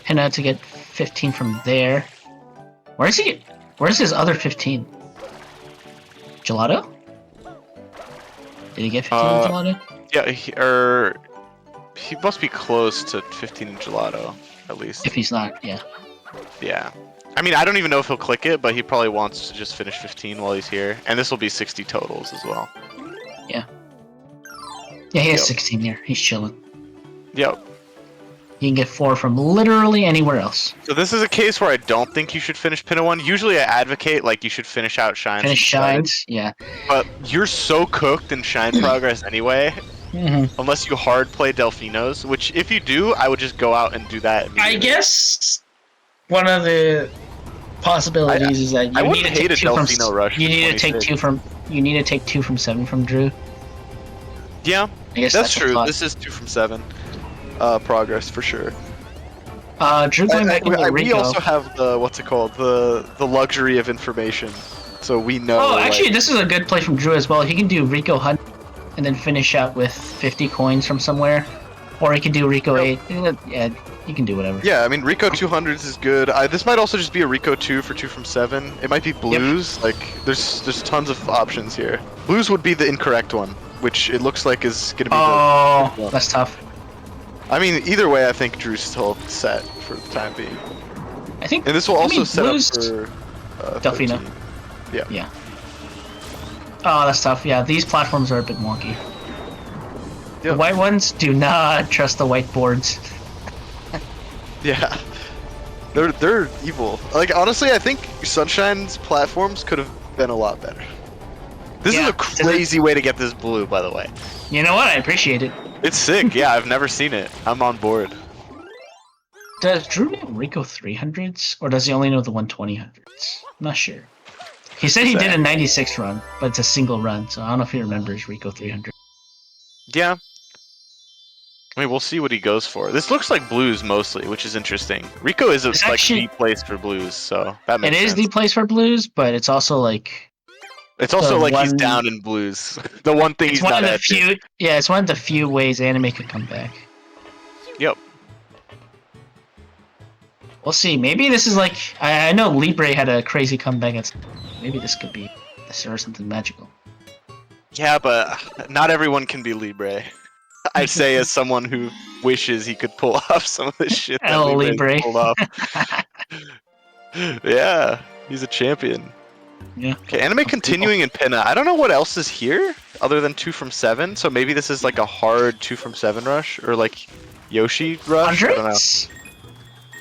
Henna to get 15 from there. Where's his other 15? Gelato? Did he get 15 in Gelato? Yeah, he must be close to 15 in Gelato, at least. If he's not, yeah. Yeah. I mean, I don't even know if he'll click it, but he probably wants to just finish 15 while he's here. And this will be 60 totals as well. Yeah. Yeah, he has 16 here. He's chilling. Yep. He can get 4 from literally anywhere else. So this is a case where I don't think you should finish Pinna 1. Usually I advocate, like, you should finish out Shines. Finish Shines, yeah. But you're so cooked in Shine progress anyway, unless you hard play Delfinos, which if you do, I would just go out and do that immediately. I guess one of the possibilities is that you need to take 2 from rush. You need to take 2 from. You need to take 2 from 7 from Drew. Yeah, I guess that's true. This is 2 from 7 progress for sure. Drew going back into Rico. We also have the what's it called, the luxury of information, so we know. Oh, actually, this is a good play from Drew as well. He can do Rico Hunt and then finish out with 50 coins from somewhere, or he can do Rico 8. Yeah, you can do whatever. Yeah, I mean Rico 200s is good. This might also just be a Rico 2 for 2 from 7. It might be blues. Yep. Like there's tons of options here. Blues would be the incorrect one, which it looks like is gonna be. Oh, that's tough. I mean, either way, I think Drew's still set for the time being. I think. And this will also set blues... up for Delfino. 13. Yeah. Yeah. Oh, that's tough. Yeah, these platforms are a bit wonky. Yep. The white ones do not trust the whiteboards. Yeah. They're evil. Like honestly, I think Sunshine's platforms could have been a lot better. This is a crazy way to get this blue, by the way. You know what? I appreciate it. It's sick. Yeah, I've never seen it. I'm on board. Does Drew know Rico 300s, or does he only know the 12000s? I'm not sure. He said he did a 96 run, but it's a single run, so I don't know if he remembers Rico 300. Yeah. I mean, we'll see what he goes for. This looks like blues mostly, which is interesting. Rico is like the place for blues, so that makes sense. It is the place for blues, but it's also like... It's also like he's down in blues. The one thing he's not at. Yeah, it's one of the few ways anime could come back. Yep. We'll see. Maybe this is like... I know Libre had a crazy comeback. Maybe this could be or something magical. Yeah, but not everyone can be Libre. I say as someone who wishes he could pull off some of this shit that Libre pulled off. Yeah, he's a champion. Yeah. Okay, anime continuing in Pinna. I don't know what else is here other than 2 from 7. So maybe this is like a hard 2 from 7 rush or like Yoshi rush. I don't know.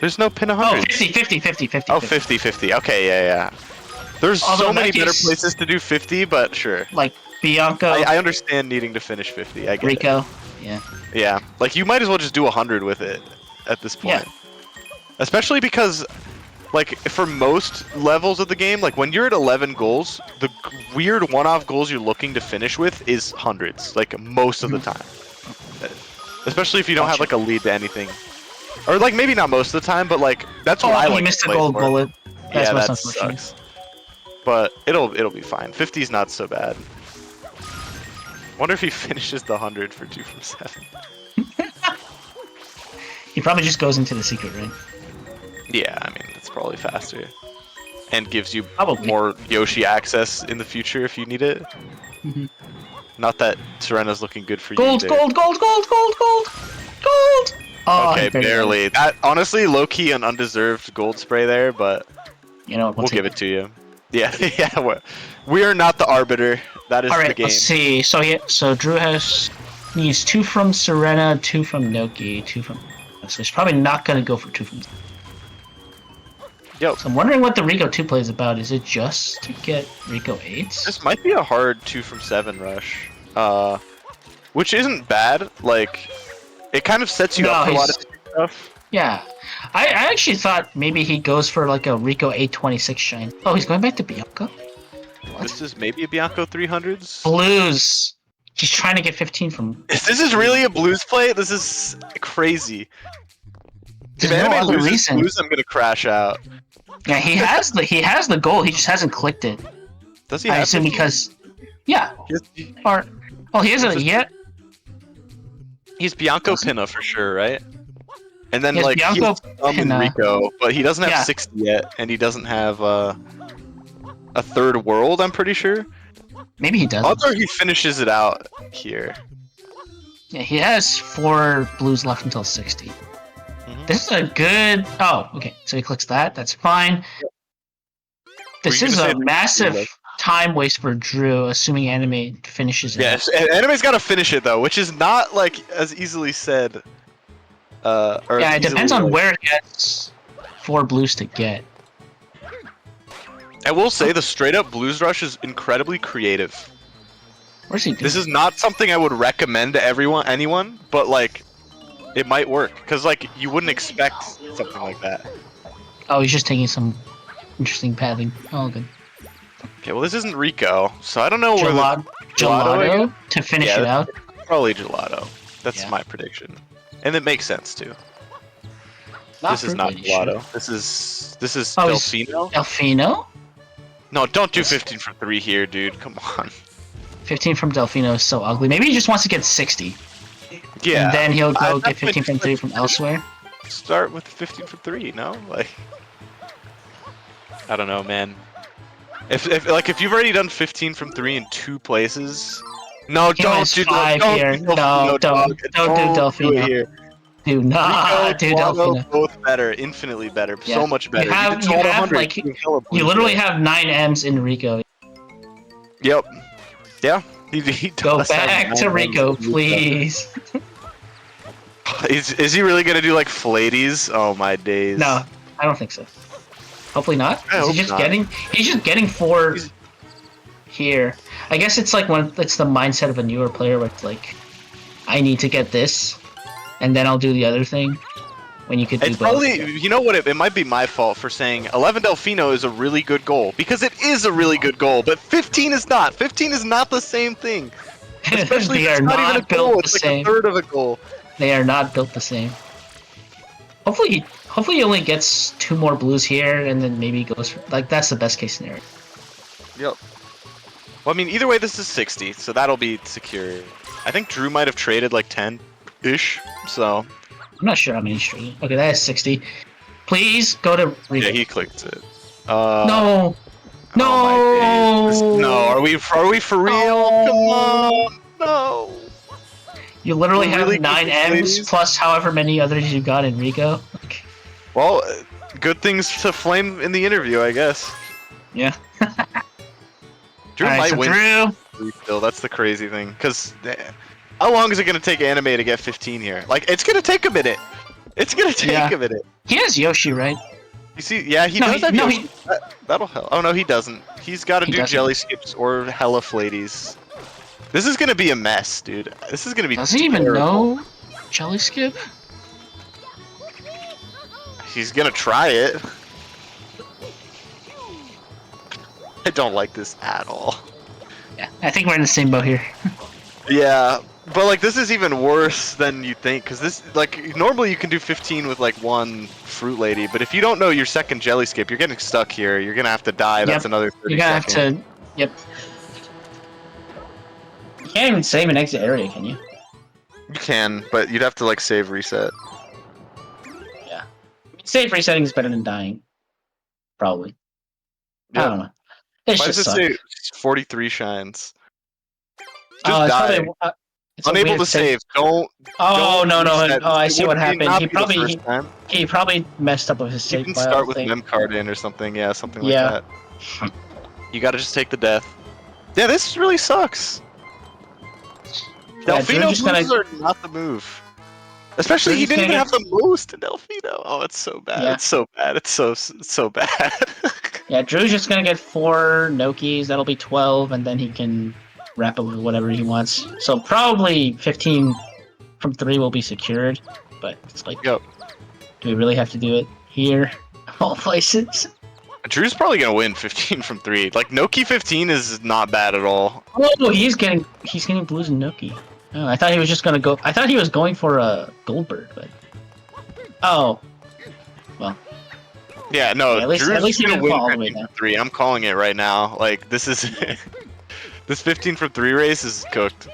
There's no Pinna 100. Oh, 50. Oh, 50. Okay, yeah. There's so many better places to do 50, but sure. Like Bianco. I understand needing to finish 50. I get Rico. it. Yeah. Yeah. Like you might as well just do 100 with it at this point. Yeah. Especially because like for most levels of the game, like when you're at 11 goals, the weird one-off goals you're looking to finish with is hundreds, like most of the time. Especially if you don't have like a lead to anything, or like maybe not most of the time, but like that's what I like. He missed to a play gold for. bullet. That's yeah, that sucks. But it'll be fine. 50's not so bad. Wonder if he finishes the 100 for 2 from 7. He probably just goes into the secret, right? Yeah, I mean, it's probably faster. And gives you probably more Yoshi access in the future if you need it. Not that Serena's looking good for you. Gold! Oh, okay, barely. That honestly, low-key an undeserved gold spray there, but you know, we'll give it to you. Yeah, yeah. We are not the arbiter. That is the game. Let's see. So Drew needs 2 from Serena, 2 from Noki, 2 from... So he's probably not going to go for 2 from... Yo. So I'm wondering what the Rico 2 play is about. Is it just to get Rico 8s? This might be a hard 2 from 7 rush. Which isn't bad. Like, it kind of sets you up for a lot of stuff. Yeah. I actually thought maybe he goes for like a Rico 826 shine. Oh, he's going back to Bianco? What? This is maybe a Bianco 300s? Blues! He's trying to get 15 from... If this is really a blues play, this is crazy. There's no other reason. Blues, I'm gonna crash out. Yeah, he has the goal, he just hasn't clicked it. Does he have I assume 15? Because... Yeah. He hasn't yet. He's Bianco Pinna for sure, right? And then like Bianco he's in Rico, but he doesn't have 60 yet, and he doesn't have a third world, I'm pretty sure. Maybe he doesn't. Odds are he finishes it out here. Yeah, he has 4 blues left until 60. This is a good... Oh, okay. So he clicks that. That's fine. This is a massive time waste for Drew, assuming Anime finishes it. Yes, Anime's got to finish it, though, which is not, like, as easily said. Or yeah, it depends on like... where he gets 4 blues to get. I will say the straight-up blues rush is incredibly creative. Where's he doing? This is not something I would recommend to anyone, but, like, it might work. Because, like, you wouldn't expect something like that. Oh, he's just taking some interesting pathing. Oh, good. Okay, well, this isn't Rico, so I don't know where Gelato to finish it out? Probably Gelato. That's my prediction. And it makes sense, too. This is not Gelato. This is Delfino. Delfino? No, don't do 15 from 3 here, dude. Come on. 15 from Delfino is so ugly. Maybe he just wants to get 60. Yeah. And then he'll go get 15 from 3 from elsewhere. Start with 15 from 3, no? Like, I don't know, man. If you've already done 15 from 3 in 2 places, no, don't do Delfino. Don't do Delfino here. Do not do Delfino. Both better, infinitely better, so much better. You literally have 9 M's in Rico. Yep. Yeah. He go back to Rico, please. Is he really gonna do like Flades? Oh my days. No, I don't think so. Hopefully not. He's just getting 4 here. I guess it's like it's the mindset of a newer player where it's like, I need to get this, and then I'll do the other thing. When you could do both. Probably, you know what? It might be my fault for saying 11 Delfino is a really good goal, because it is a really good goal. But 15 is not. 15 is not the same thing. Especially they are not built the same. It's like a third of a goal. They are not built the same. Hopefully he only gets 2 more blues here, and then maybe goes for, like, that's the best case scenario. Yep. Well, I mean, either way, this is 60, so that'll be secure. I think Drew might have traded like 10-ish, so. I'm not sure how many straight. Okay, that is 60. Please go to Rico. Yeah, he clicked it. No. No. Oh no. Are we for real? Oh. Come on. No. You literally have 9 M's plus however many others you got in Rico. Well, good things to flame in the interview, I guess. Yeah. Drew might win. Still, that's the crazy thing. Because how long is it going to take Anime to get 15 here? Like, it's going to take a minute. It's going to take a minute. He has Yoshi, right? You see, yeah, he does have Yoshi. That'll help. Oh, no, he doesn't. He's got to do jelly skips or hella Fladies. This is going to be a mess, dude. This is going to be Does he even know jelly skip? He's going to try it. I don't like this at all. Yeah, I think we're in the same boat here. Yeah, but like this is even worse than you think, because this, like, normally you can do 15 with like 1 fruit lady, but if you don't know your second jelly skip, you're getting stuck here. You're gonna have to die. That's another 30 You're gonna have to. Yep. You can't even save an exit area, can you? You can, but you'd have to like save reset. Yeah. Save resetting is better than dying. Probably. Yep. I don't know. It's Why just does it say 43 shines? Just die. Unable to save. Don't. Oh, don't no. Oh, I see what happened. He probably messed up with his save. You can start with mem card in or something. Yeah, something like that. You gotta just take the death. Yeah, this really sucks. Delfino blues are not the move. Especially he didn't even have the most in Delfino. Oh, it's so bad. Yeah. It's so bad. It's so bad. Yeah, Drew's just gonna get 4 Nokis. That'll be 12, and then he can wrap it with whatever he wants. So probably 15 from 3 will be secured. But it's like, do we really have to do it here? All places. Drew's probably gonna win 15 from 3. Like Noki 15 is not bad at all. Oh, he's getting blues and Noki. Oh, I thought he was just gonna go. I thought he was going for a Goldberg, but well. Yeah, no. At least he didn't fall all the way down. 3. I'm calling it right now. Like this is this 15 from 3 race is cooked.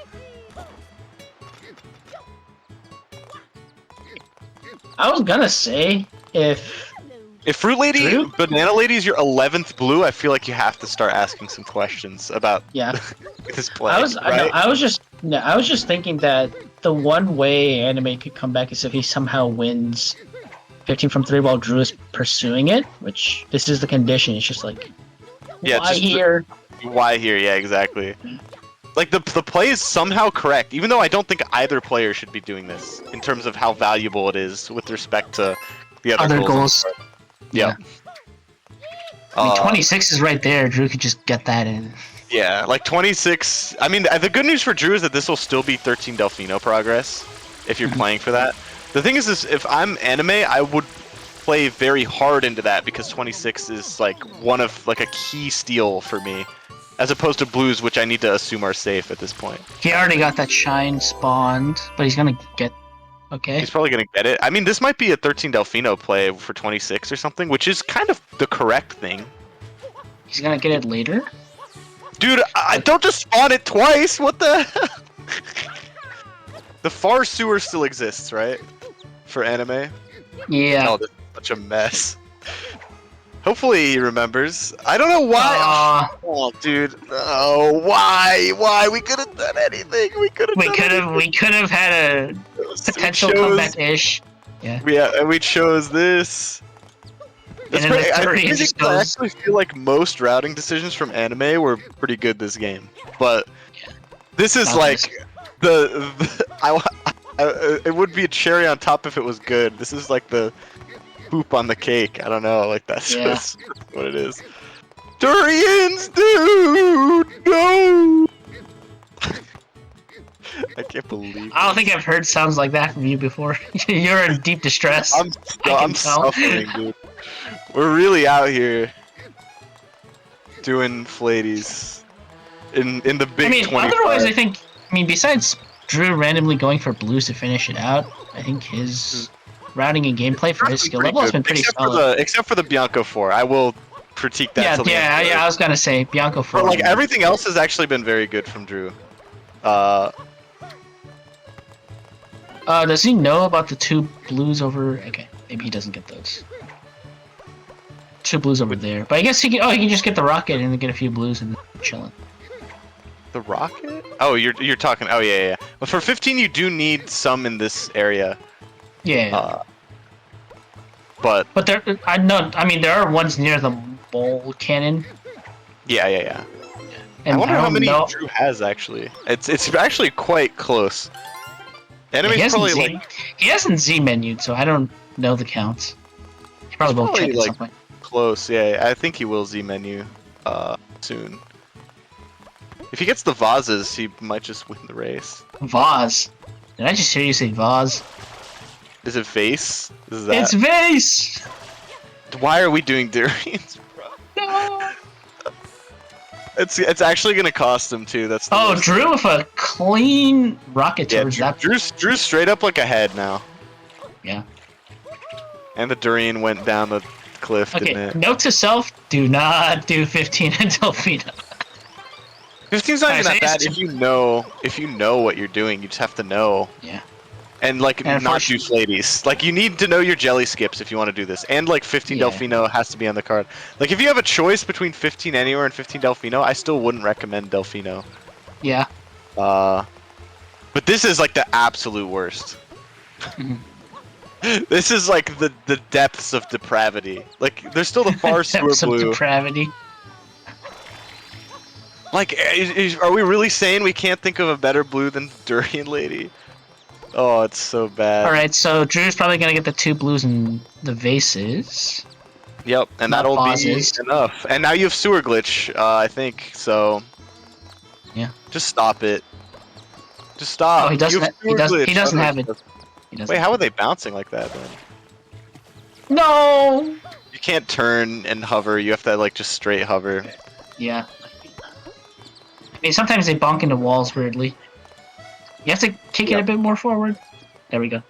I was gonna say if If Fruit Lady, Drew? Banana Lady is your 11th blue, I feel like you have to start asking some questions about Yeah. this play. I was just thinking that the one way Anime could come back is if he somehow wins 15 from 3 while Drew is pursuing it, which this is the condition. It's just like, Yeah, why just here? Why here? Yeah, exactly. Like the play is somehow correct, even though I don't think either player should be doing this in terms of how valuable it is with respect to the other goals. Yeah. I mean, 26 is right there. Drew could just get that in. Yeah, like 26. I mean, the good news for Drew is that this will still be 13 Delfino progress if you're playing for that. The thing is if I'm Anime, I would play very hard into that because 26 is like one of like a key steal for me, as opposed to blues, which I need to assume are safe at this point. He already got that shine spawned, but he's gonna get. Okay. He's probably gonna get it. I mean, this might be a 13 Delfino play for 26 or something, which is kind of the correct thing. He's gonna get it later. Dude, I don't just spawn it twice. What the? The far sewer still exists, right? For Anime. Yeah. Oh, this is such a mess. Hopefully he remembers. I don't know why. Oh, dude. Oh, why? Why? We could have done anything. We could have had a potential comeback-ish. Yeah. We chose this. That's And then great. the I Korean just goes- actually feel like most routing decisions from Anime were pretty good this game, but this is like it would be a cherry on top if it was good. This is like the poop on the cake. I don't know, like that's just what it is. Durians, dude! No! I can't believe I don't think I've heard sounds like that from you before. You're in deep distress. I'm suffering, dude. We're really out here doing flaties in the big 25. Otherwise, I mean, besides Drew randomly going for blues to finish it out, I think his routing and gameplay for his skill level has been pretty solid. Except for the Bianco 4. I will critique that. Yeah, I was gonna say Bianco 4. But like everything else has actually been very good from Drew. Does he know about the 2 blues over? Okay, maybe he doesn't get those. 2 blues over there, but I guess he can just get the rocket and then get a few blues and chilling. The rocket? Oh, you're talking. Oh yeah. But for 15, you do need some in this area. Yeah. But there, I know. I mean, there are ones near the bowl cannon. Yeah. And I wonder how many know. Drew has actually. It's actually quite close. Enemy's probably like he hasn't Z menued, so I don't know the counts. He probably will check at some point. Close. Yeah, I think he will Z menu soon. If he gets the vases, he might just win the race. Vase. Did I just hear you say vase? Is it vase? Is that... It's vase! Why are we doing durians, bro? No! It's actually gonna cost him too. That's the Drew with a clean rocket towards that. Drew's straight up like ahead now. Yeah. And the durian went down the cliff, didn't it? Note to self: do not do 15 until Delfino. 15's not even that bad if you know what you're doing. You just have to know. Yeah. And like not do ladies. Like you need to know your jelly skips if you want to do this. And like 15 Delfino has to be on the card. Like if you have a choice between 15 Anywhere and 15 Delfino, I still wouldn't recommend Delfino. Yeah. But this is like the absolute worst. This is like the depths of depravity. Like there's still the far sewer depths blue. Of depravity. Like, are we really saying we can't think of a better blue than Durian Lady? Oh, it's so bad. Alright, so Drew's probably gonna get the 2 blues and the vases. Yep, and that'll be enough. And now you have sewer glitch, I think, so... Yeah. Just stop it. Just stop. Oh, he doesn't have it. Wait, how are they bouncing like that, then? No! You can't turn and hover, you have to, like, just straight hover. Yeah. I mean, sometimes they bonk into walls weirdly. You have to kick it a bit more forward. There we go.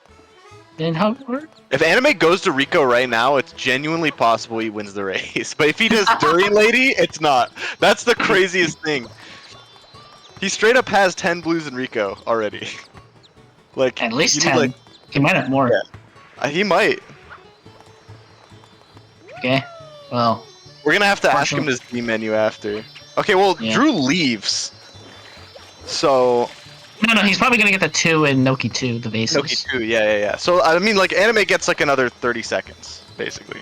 Then hover. If Anime goes to Rico right now, it's genuinely possible he wins the race. But if he does Durian Lady, it's not. That's the craziest thing. He straight up has 10 blues in Rico already. Like at least 10. He might have more. Yeah. He might. Okay. Well. We're gonna have to ask him to Z menu after. Okay, well, Yeah. Drew leaves. So. No, he's probably gonna get the 2 and Noki 2, the bases. Noki 2, yeah. So, I mean, like, Anime gets like another 30 seconds, basically.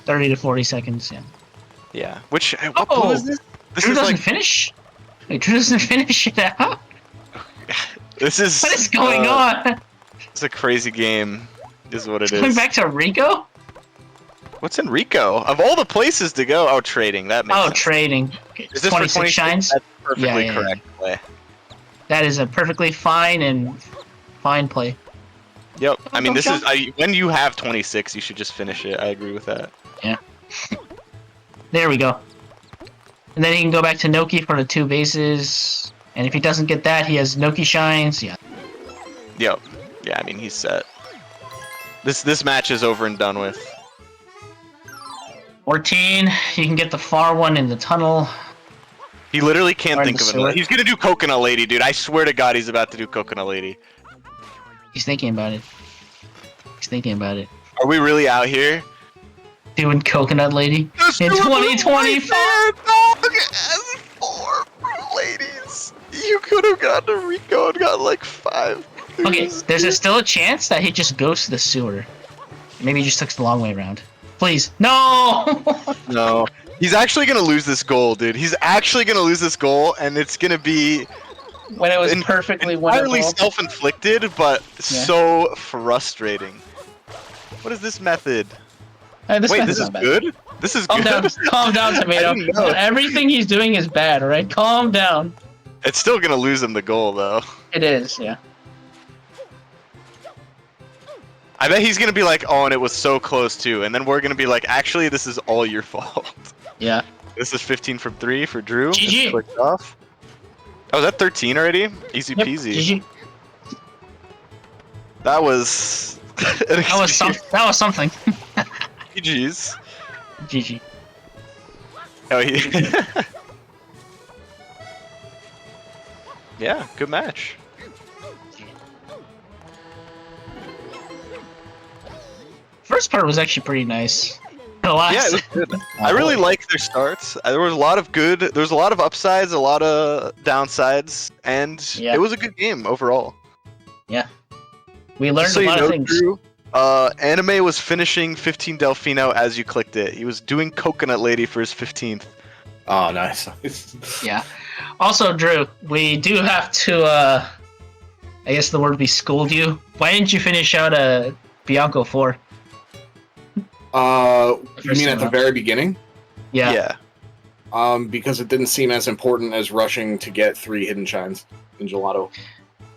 30 to 40 seconds, yeah. Yeah. Which, what blue is this? Drew doesn't finish? Wait, Drew doesn't finish it out? This is... What is going on? It's a crazy game, is what it is. Going back to Rico? What's in Rico? Of all the places to go, oh, trading. That makes sense. Trading. Okay. Is this 26 for 26 shines? That's perfectly Yeah. correct play. That is a perfectly fine play. Yep. I mean, this is when you have 26, you should just finish it. I agree with that. Yeah. There we go. And then he can go back to Noki for the 2 bases. And if he doesn't get that, he has Noki shines. Yeah. Yep. Yeah, I mean, he's set. This match is over and done with. 14. He can get the far one in the tunnel. He literally can't Or in think the of sewer. it. He's gonna do Coconut Lady, dude. I swear to God, he's about to do Coconut Lady. He's thinking about it. Are we really out here? Doing Coconut Lady Let's in do it, 2025. dog, as 4 ladies. You could have gotten a Rico and got like 5. Okay, there's still a chance that he just goes to the sewer. Maybe he just took the long way around. Please, no! No. He's actually gonna lose this goal, dude. He's actually gonna lose this goal, and it's gonna be When it was perfectly entirely winnable. self-inflicted, but so frustrating. What is this method? This Wait, method's this is not bad. good? This is Calm good? down, calm down, Tomato. I didn't know. Everything he's doing is bad, alright? Calm down. It's still gonna lose him the goal, though. It is, yeah. I bet he's gonna be like, oh, and it was so close too, and then we're gonna be like, actually, this is all your fault. Yeah. This is 15 from 3 for Drew. GG. It's clicked off. Oh, is that 13 already? Easy Yep. peasy. GG. That was That was something. GG's. GG. Oh, he... Yeah, good match. First part was actually pretty nice. The last. Yeah, it was good. I really like their starts. There was a lot of good. There was a lot of upsides, a lot of downsides, and it was a good game overall. Yeah. We learned So a lot of things. Drew, Anime was finishing 15 Delfino as you clicked it. He was doing Coconut Lady for his 15th. Oh, nice. Yeah. Also, Drew, we do have to, I guess the word would be scold you. Why didn't you finish out Bianco 4? You mean at the very beginning? Yeah. Yeah. Because it didn't seem as important as rushing to get 3 hidden shines in Gelato.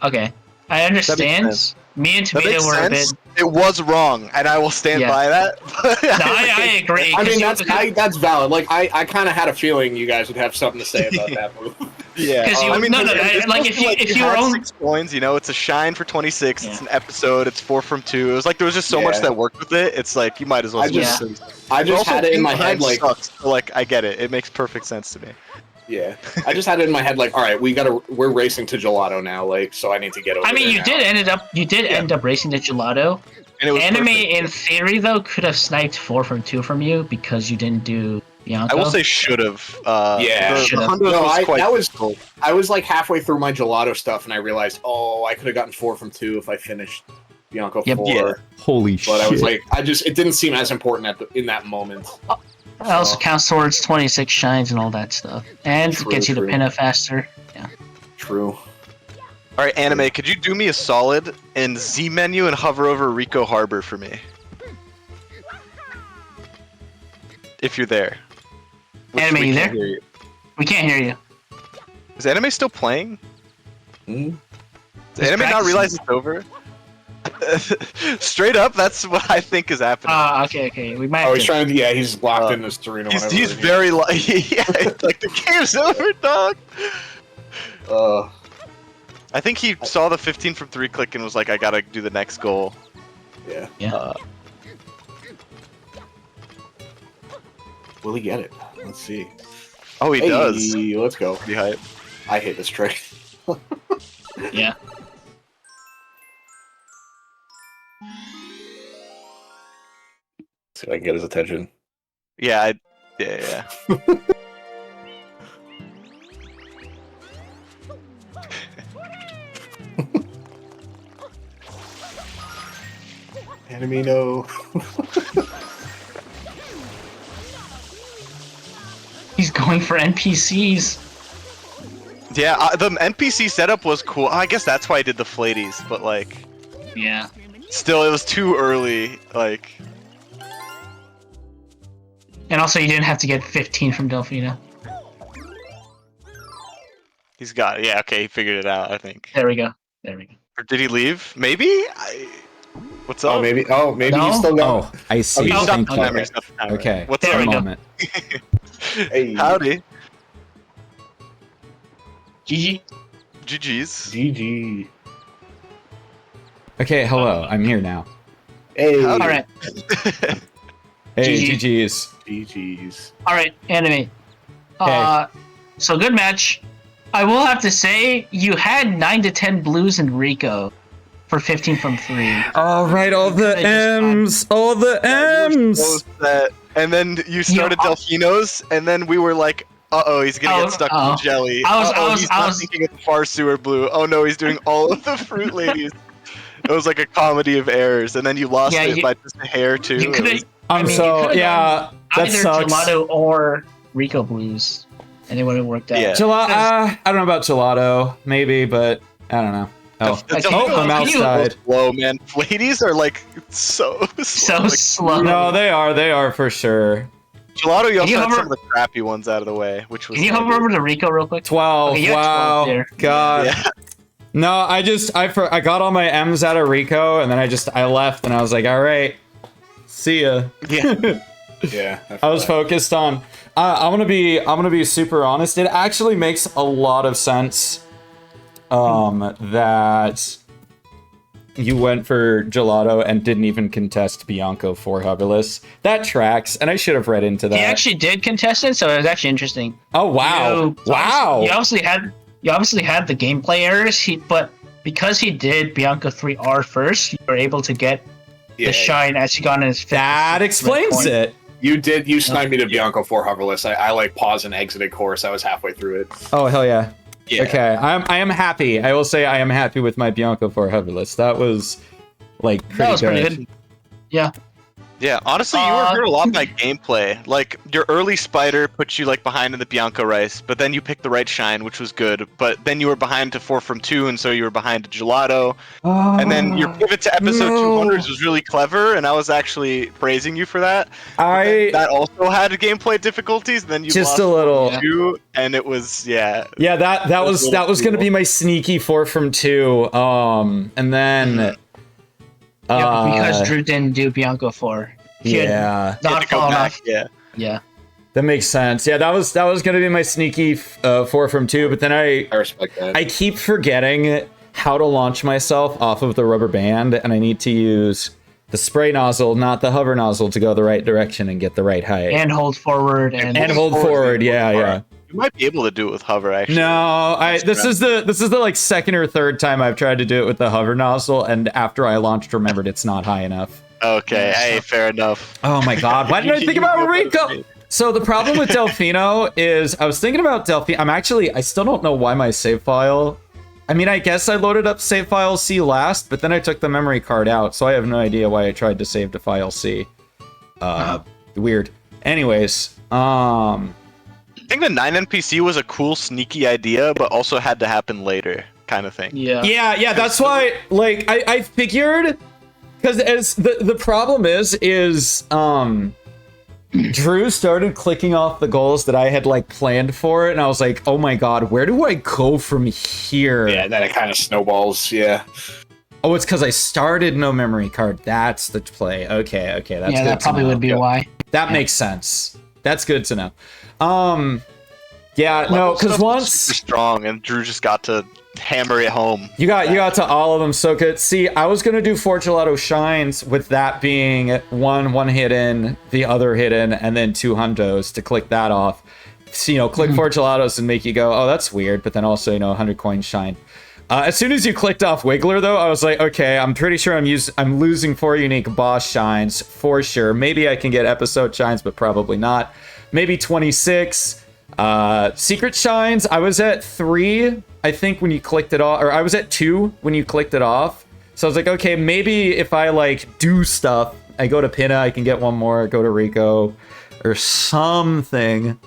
Okay. I understand. Me and Tomato were a bit... It was wrong, and I will stand by that. No, I agree. I mean, that's valid. Like, I kind of had a feeling you guys would have something to say about that move. Yeah. I mean, if you were had on 6 coins, you know, it's a shine for 26. It's an episode. It's 4 from 2. It was like there was just so much that worked with it. It's like you might as well. I just had it in my head like, sucks, so, like I get it. It makes perfect sense to me. Yeah, I just had it in my head like, all right, we're racing to Gelato now, like, so I need to get over. I mean, you did end up racing to Gelato. And it was Anime, perfect. in theory, though, could have sniped 4 from 2 from you because you didn't do Bianco. I will say should have. Should've. No, I was like halfway through my Gelato stuff, and I realized, oh, I could have gotten 4 from 2 if I finished Bianco 4. Yeah. Holy shit. But I was like, it didn't seem as important in that moment. It also counts towards 26 shines and all that stuff. And gets you to pin it faster. Yeah. True. Alright, Anime, could you do me a solid and Z menu and hover over Rico Harbor for me? If you're there. Which Anime, we you can't there? hear you. We can't hear you. Is Anime still playing? Mm-hmm. Does Anime not realize it's over? Straight up, that's what I think is happening. Okay. We might. Oh, he's trying to. Yeah, he's locked in this arena. He's very yeah, like the game's over, dog. I think he saw the 15 from 3 click and was like, I gotta do the next goal. Yeah. Will he get it? Let's see. Oh, he does. Let's go. Pretty hype. I hate this trick. Yeah. See if I can get his attention. Yeah, yeah. Anime, no. He's going for NPCs. Yeah, the NPC setup was cool. I guess that's why I did the Flaties, but like, Yeah. still, it was too early. Like, And also, you didn't have to get 15 from Delphino. he's got it. Yeah, okay, he figured it out, I think. There we go. There we go. Or did he leave? Maybe? What's up? Oh, maybe No? he's still going. Oh, I see. He's Thank not you. the timer, he's not the timer. Okay. What's There up? we go. Moment. Hey. Howdy. GG. GG's. GG. Okay, hello. I'm here now. Hey. All right. Hey, GG. GG's. GG's. All right, Anime. So good match. I will have to say, you had 9 to 10 blues in Rico for 15 from 3. All right, all the M's. All the M's. And then you started Delfino's, and then we were like, uh-oh, he's gonna get stuck in jelly. He's not thinking of the far sewer blue. Oh no, he's doing all of the fruit ladies. It was like a comedy of errors, and then you lost it by just a hair too. You could have. That Either sucks. Gelato or Rico Blues, and it would have worked out. Yeah. I don't know about gelato, maybe, but I don't know. Oh, I'm outside. Whoa, man, ladies are like so So like, slow. No, they are for sure. Gelato, you also had hover- some of the crappy ones out of the way, which was. Can you hover over to Rico real quick? 12. Okay, you had 12 Wow. there. God. Yeah. No, I got all my M's out of Rico, and then I left, and I was like, all right, see ya. Yeah. Yeah. I was focused on. I'm gonna be super honest. It actually makes a lot of sense. That you went for gelato and didn't even contest Bianco for hoverless. That tracks, and I should have read into that. He actually did contest it, so it was actually interesting. Oh wow! Wow! You obviously had the gameplay errors. But because he did Bianco 3R first, you were able to get the shine as he got in his. That explains it. You sniped me to Bianco 4 hoverless. I like paused and exited course. I was halfway through it. Oh hell yeah! Yeah. Okay, I am happy. I will say I am happy with my Bianco 4 hoverless. That was like pretty good. Yeah. Yeah, honestly, you were hurt a lot by gameplay. Like, your early spider put you, like, behind in the Bianco rice, but then you picked the right shine, which was good. But then you were behind to 4 from 2, and so you were behind to gelato. And then your pivot to episode 200s was really clever, and I was actually praising you for that. That also had gameplay difficulties, and then you just lost a little 2, and it was, yeah. Yeah, that was going to be my sneaky 4 from 2. And then... because Drew didn't do Bianco 4. Yeah. Not falling off. Yeah. Yeah. That makes sense. Yeah, that was going to be my sneaky 4 from 2, but then I respect that. I keep forgetting how to launch myself off of the rubber band, and I need to use the spray nozzle, not the hover nozzle, to go the right direction and get the right height. And hold forward and hold forward. Yeah. You might be able to do it with hover, actually. No, this is the like second or third time I've tried to do it with the hover nozzle, and after I launched, remembered it's not high enough. Okay, hey, fair enough. Oh my god, why didn't I think about Rico? So the problem with Delfino is, I was thinking about Delfino. I still don't know why my save file. I mean, I guess I loaded up save file C last, but then I took the memory card out, so I have no idea why I tried to save to file C. Weird. Anyways, I think the 9 NPC was a cool, sneaky idea, but also had to happen later, kind of thing. Yeah. That's why, like, I figured, because as the problem is Drew started clicking off the goals that I had like planned for it, and I was like, oh my god, where do I go from here? Yeah, then it kind of snowballs. Yeah. Oh, it's because I started no memory card. That's the play. Okay, that's good. Yeah, that probably would be why. That makes sense. That's good to know. Yeah, no, because once super strong, and Drew just got to hammer it home. You got to all of them so good. See, I was gonna do 4 gelato shines with that being one hidden, the other hidden, and then 2 hundos to click that off. So, click 4 gelatos and make you go, oh, that's weird, but then also 100 coin shine. As soon as you clicked off Wiggler, though, I was like, okay, I'm pretty sure I'm losing 4 unique boss shines for sure. Maybe I can get episode shines, but probably not. Maybe 26. Secret shines, I was at 3, I think, when you clicked it off. Or I was at 2 when you clicked it off. So I was like, okay, maybe if I, like, do stuff, I go to Pinna, I can get 1 more, go to Rico, or something.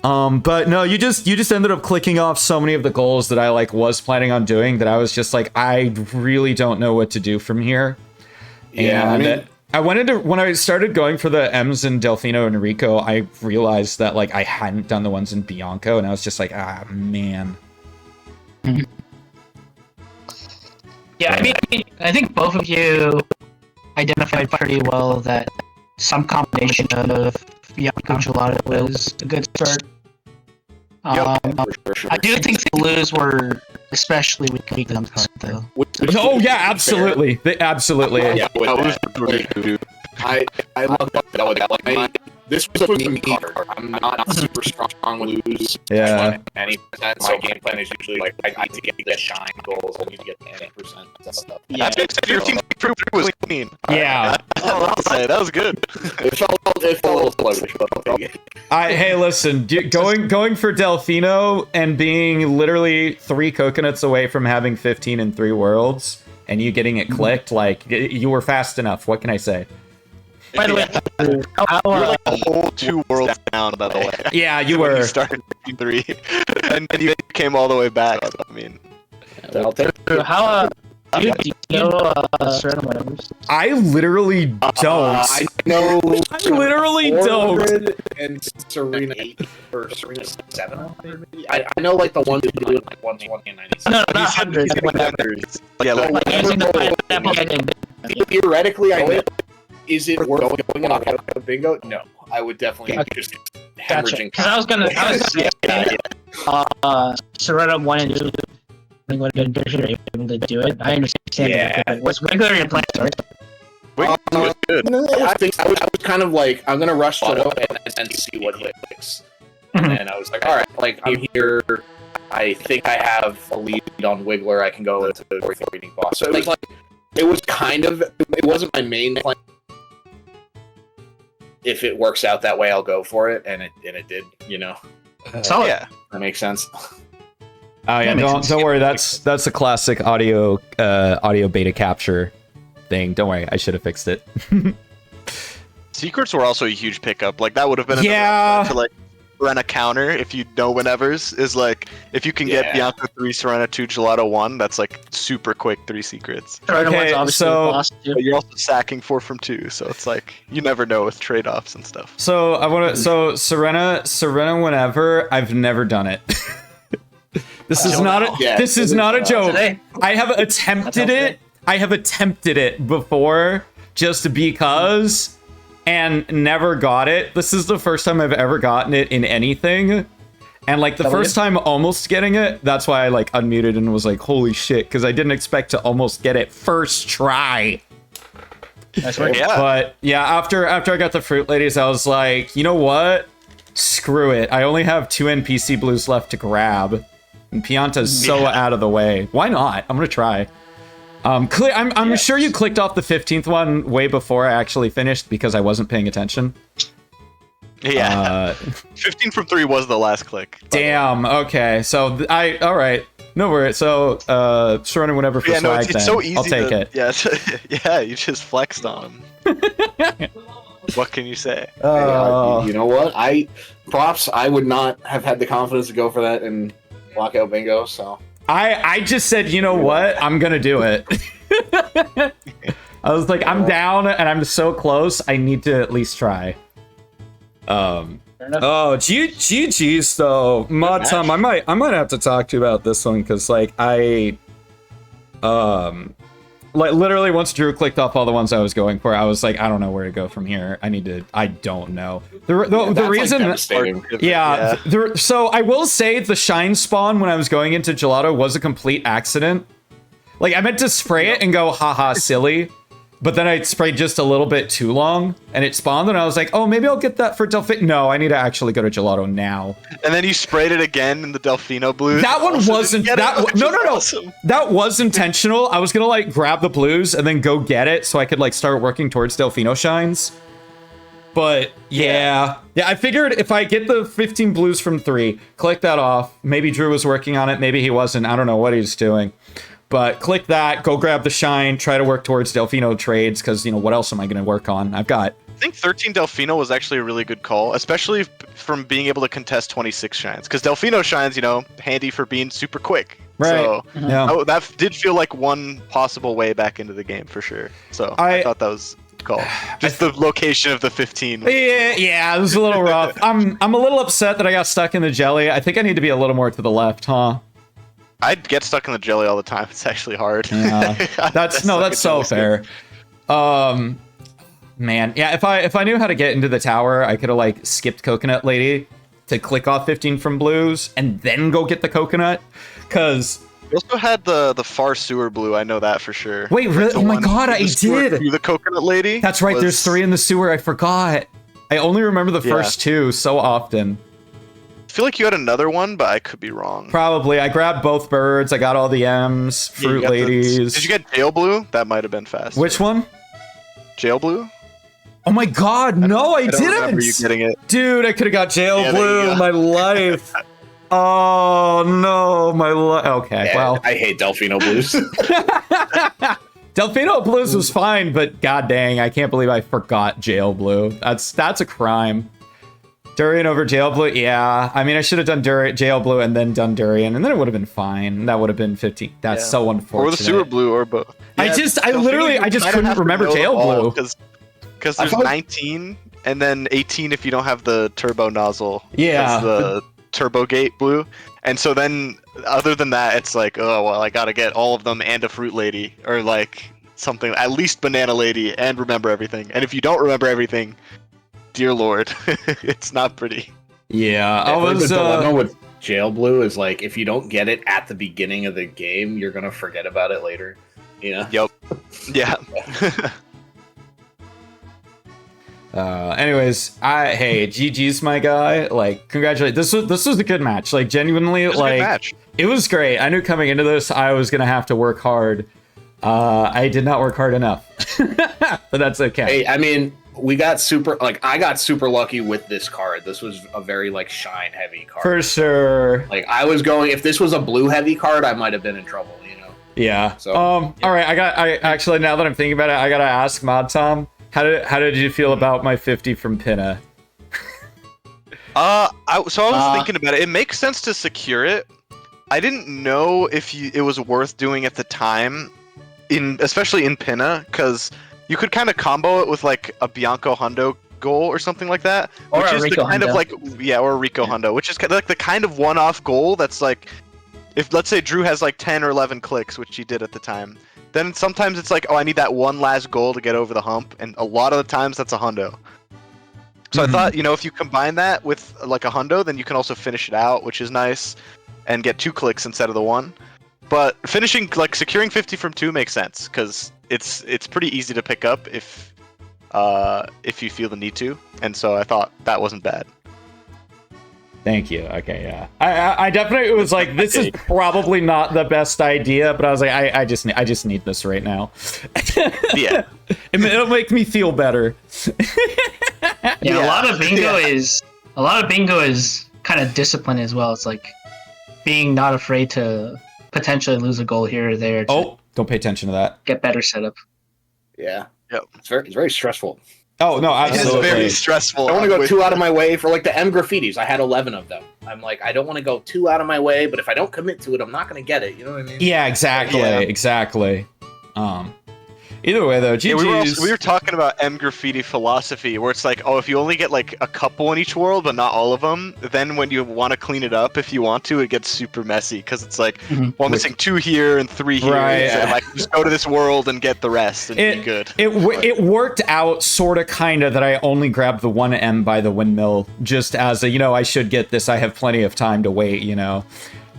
But no, you just ended up clicking off so many of the goals that I like was planning on doing that I was just like, I really don't know what to do from here. Yeah, And I went into, when I started going for the M's in Delfino and Rico, I realized that like I hadn't done the ones in Bianco, and I was just like, ah, man. Yeah, I mean, I think both of you identified pretty well that some combination of Bianco and Gelato was a good start. I do think the blues were especially weak on this, though. Oh yeah, absolutely. Absolutely. Yeah, I love that. This was a me card. I'm not super strong lose. Yeah. Any percent. My game plan is usually like I need to get the shine goals. I need to get 10% stuff. Yeah. Your team was clean. Yeah. I'll say that was good. It felt a little sluggish, but I'll take it. Hey, listen, going for Delfino and being literally 3 coconuts away from having 15 in 3 worlds, and you getting it clicked, like, you were fast enough. What can I say? By the way, You're like a whole 2 worlds down, by the way. Yeah, you When were. you started 3, and you came all the way back. I mean, I'll take it. how do you know certain levels? I literally don't. I know. I literally don't. 400 and Serena 8 or Serena 7. Maybe? I know like the ones who do it like 120 and 97. No, not hundreds. yeah, Like using the pineapple thing. Theoretically, I know. Is it worth going on Lockout bingo? No, I would definitely just hemorrhaging. Because I was say, Serena 1 and 2, I think what good are able to do it. I understand. Yeah. What's regular in plan, sorry? Wiggler was good. I was kind of like, I'm gonna rush to it and see what clicks. And then I was like, all right, like I'm here. I think I have a lead on Wiggler. I can go into the fourth reading boss. So it was like, it was kind of, it wasn't my main plan. If it works out that way, I'll go for it, and it did. You know, So Yeah. that makes sense. Oh yeah, don't worry. That's a classic audio beta capture thing. Don't worry, I should have fixed it. Secrets were also a huge pickup. Like that would have been to like run a counter if you know whenever's is like if you can get Bianca 3, Serena 2, Gelato 1, that's like super quick 3 secrets. Okay, so But you're also sacking 4 from 2, so it's like you never know with trade-offs and stuff. So I want to. So Serena, whenever I've never done it. This is not a. This is not a joke. I have attempted it. I have attempted it before, just because. And never got it. This is the first time I've ever gotten it in anything. And like the first time almost getting it, that's why I like unmuted and was like, holy shit, because I didn't expect to almost get it first try. That's right. Yeah. But yeah, after I got the Fruit Ladies, I was like, you know what? Screw it. I only have 2 NPC blues left to grab. And Pianta's so out of the way. Why not? I'm gonna try. I'm sure you clicked off the 15th one way before I actually finished because I wasn't paying attention. Yeah. 15 from 3 was the last click. Damn. Okay. So all right. No worries. So Serena, whenever for swag, it's so easy. I'll take it. Yeah. Yeah. You just flexed on him. What can you say? You know what? I would not have had the confidence to go for that in Lockout bingo. So. I just said, you know what? I'm gonna do it. I was like, I'm down and I'm so close. I need to at least try. GG's though. Mod Tom, I might have to talk to you about this one because like like literally once Drew clicked off all the ones I was going for, I was like, I don't know where to go from here. I don't know. The reason, so I will say the shine spawn when I was going into Gelato was a complete accident. Like I meant to spray it and go, haha, silly. But then I sprayed just a little bit too long, and it spawned, and I was like, oh, maybe I'll get that for Delphino. No, I need to actually go to Gelato now. And then you sprayed it again in the Delphino blues. That one wasn't... No. Awesome. That was intentional. I was going to, like, grab the blues and then go get it so I could, like, start working towards Delphino shines. But, yeah, I figured if I get the 15 blues from 3, click that off. Maybe Drew was working on it. Maybe he wasn't. I don't know what he's doing. But click that, go grab the shine, try to work towards Delphino trades, because, you know, what else am I going to work on? I think 13 Delphino was actually a really good call, especially from being able to contest 26 shines. Because Delphino shines, you know, handy for being super quick. Right. So that did feel like one possible way back into the game for sure. So I thought that was a good call. Just the location of the 15. Yeah, it was a little rough. I'm a little upset that I got stuck in the jelly. I think I need to be a little more to the left, huh? I'd get stuck in the jelly all the time. It's actually hard. Yeah. That's so fair. Man, yeah, if I knew how to get into the tower, I could have like skipped Coconut Lady to click off 15 from blues and then go get the coconut. Cause you also had the far sewer blue. I know that for sure. Wait, really? Oh my god, I did. The Coconut Lady. That's right. There's 3 in the sewer. I forgot. I only remember the first 2 so often. I feel like you had another one, but I could be wrong. Probably. I grabbed both birds. I got all the M's, fruit ladies. Did you get jail blue? That might have been fast. Which one? Jail blue? Oh my god, no, I didn't. Remember you getting it. Dude, I could have got jail blue in my life. Oh no, my life. Okay, yeah, well. I hate Delphino blues. Delphino blues was fine, but god dang, I can't believe I forgot jail blue. That's a crime. Durian over jail blue? Yeah. I mean, I should have done jail blue and then done durian, and then it would have been fine. That would have been 15. That's so unfortunate. Or the sewer blue, or both. Yeah, I just couldn't remember jail blue. Because there's 19, and then 18 if you don't have the turbo nozzle. Yeah. That's the turbo gate blue. And so then, other than that, it's like, oh, well, I gotta get all of them and a fruit lady. Or like, something, at least banana lady, and remember everything. And if you don't remember everything, dear lord, it's not pretty. Yeah, the dilemma with jail blue is like, if you don't get it at the beginning of the game, you're gonna forget about it later. You know? Yep. Yeah. Anyways, hey, GG's my guy. Like, congratulations. This was a good match. Like, genuinely, it was great. I knew coming into this I was gonna have to work hard. I did not work hard enough, but that's okay. Hey, I mean, I got super lucky with this card. This was a very like shine heavy card. For sure. Like if this was a blue heavy card, I might have been in trouble, you know? Yeah. So, all right. I actually, now that I'm thinking about it, I gotta ask Mod Tom, how did you feel about my 50 from Pinna? I was thinking about it. It makes sense to secure it. I didn't know if it was worth doing at the time, especially in Pinna, because you could kind of combo it with like a Bianco Hundo goal or something like that, or which a is Rico the kind Hundo. of like or a Rico Hundo, which is kind of like the kind of one-off goal that's like, if let's say Drew has like 10 or 11 clicks, which he did at the time, then sometimes it's like, oh, I need that one last goal to get over the hump, and a lot of the times that's a Hundo. So I thought, if you combine that with like a Hundo, then you can also finish it out, which is nice, and get 2 clicks instead of the 1. But securing 50 from 2 makes sense, because it's pretty easy to pick up if you feel the need to, and so I thought that wasn't bad. Thank you. Okay, yeah. I definitely was like, this is probably not the best idea, but I was like, I just need this right now. Yeah. It'll make me feel better. Yeah, a lot of bingo is kind of discipline as well. It's like being not afraid to potentially lose a goal here or there. Oh, don't pay attention to that. Get better setup. Yeah. Yep. It's very stressful. Oh no, absolutely. It's very stressful. I want to go 2 out of my way for like the M graffitis. I had 11 of them. I'm like, I don't want to go 2 out of my way, but if I don't commit to it, I'm not going to get it. You know what I mean? Yeah, exactly. Exactly. Either way, though, GG's. Yeah, we were talking about M graffiti philosophy, where it's like, oh, if you only get like a couple in each world, but not all of them, then when you want to clean it up, if you want to, it gets super messy, because it's like, well, I'm missing 2 here and 3 here, right. So I can just go to this world and get the rest and be good. It worked out sort of kind of that I only grabbed the 1 M by the windmill, just as a, I should get this, I have plenty of time to wait,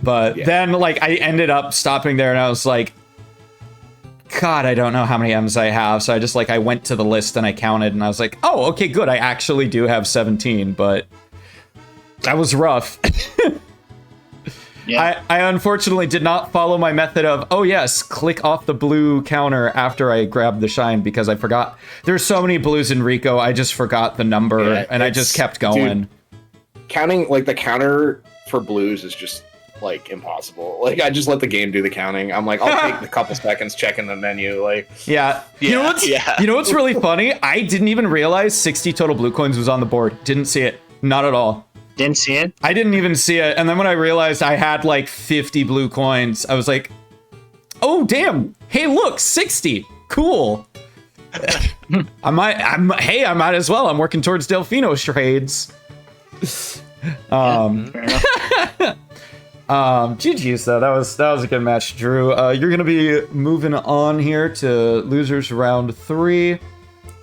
But then, like, I ended up stopping there, and I was like, God, I don't know how many M's I have. So I just like, I went to the list and I counted and I was like, oh, okay, good. I actually do have 17, but that was rough. Yeah. I unfortunately did not follow my method of, oh yes, click off the blue counter after I grabbed the shine because I forgot. There's so many blues in Rico, I just forgot the number and I just kept going. Dude, counting, like the counter for blues is just like impossible. Like I just let the game do the counting. I'm like, I'll take a couple seconds checking the menu. Like, yeah. You know what's really funny? I didn't even realize 60 total blue coins was on the board. Didn't see it. Not at all. Didn't see it? I didn't even see it. And then when I realized I had like 50 blue coins, I was like, oh, damn. Hey, look, 60. Cool. I might as well. I'm working towards Delfino's trades. Fair enough. GG's though. That was a good match, Drew. You're gonna be moving on here to losers round 3.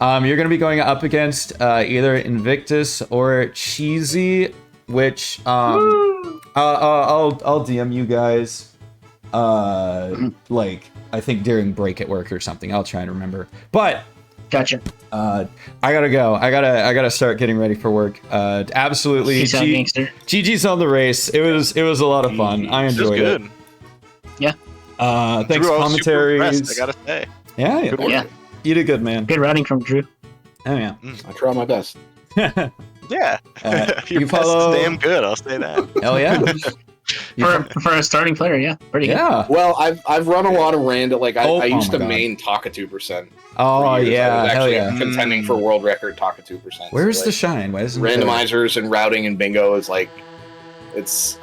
You're gonna be going up against either Invictus or Cheesy, which I'll DM you guys. Like I think during break at work or something. I'll try and remember. But Gotcha. I gotta go. I gotta start getting ready for work. Absolutely. GG's on the race. It was a lot of fun. I enjoyed it. Yeah. Thanks, Drew, Commentaries. I gotta say. Yeah. Good work. Yeah. You did good, man. Good routing from Drew. Oh yeah. I try my best. Yeah. Your you best follow- is damn good, I'll say that. Hell yeah. For a starting player, yeah. Pretty good. Yeah. Well, I've run a lot of random. Like I used my to God. main Takatu%. Oh yeah. I was Hell actually yeah. contending for world record Takatu%. Where's so, the like, shine? Why isn't it randomizers and routing and bingo is like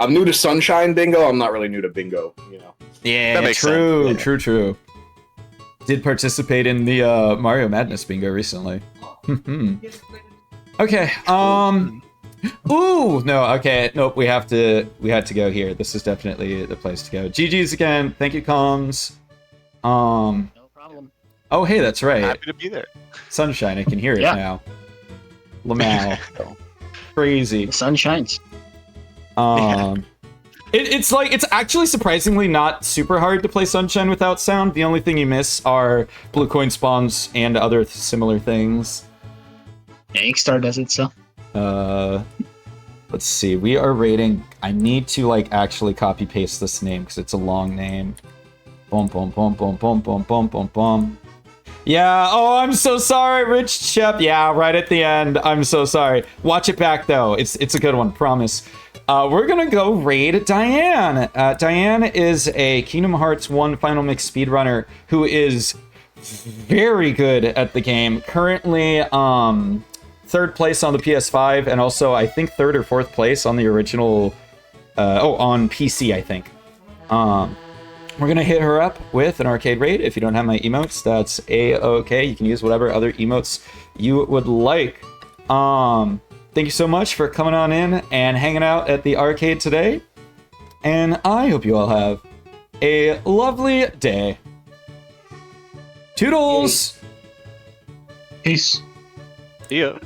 I'm new to Sunshine Bingo. I'm not really new to bingo. You know. Yeah, That makes true, sense. Yeah. true. Did participate in the Mario Madness bingo recently. Okay. Ooh, no. Okay, nope. We had to go here. This is definitely the place to go. GG's again. Thank you, comms. No problem. Oh, hey, that's right. Happy to be there. Sunshine. I can hear it Yeah. now. Lamau. Crazy. The sun shines. It's like, it's actually surprisingly not super hard to play Sunshine without sound. The only thing you miss are blue coin spawns and other similar things. Yeah, Inkster does it, so. Let's see. We are rating. I need to like actually copy paste this name because it's a long name. Boom, boom, boom, boom, boom, boom, boom, boom, boom. Yeah. Oh, I'm so sorry, Rich Shep. Yeah, right at the end. I'm so sorry. Watch it back though. It's a good one. Promise. We're gonna go raid Diane. Diane is a Kingdom Hearts 1 Final Mix speedrunner who is very good at the game. Currently, third place on the PS5, and also I think third or fourth place on the original. On PC, I think. We're gonna hit her up with an arcade raid. If you don't have my emotes, that's a-okay. You can use whatever other emotes you would like. Thank you so much for coming on in and hanging out at the arcade today. And I hope you all have a lovely day. Toodles! Peace. See ya.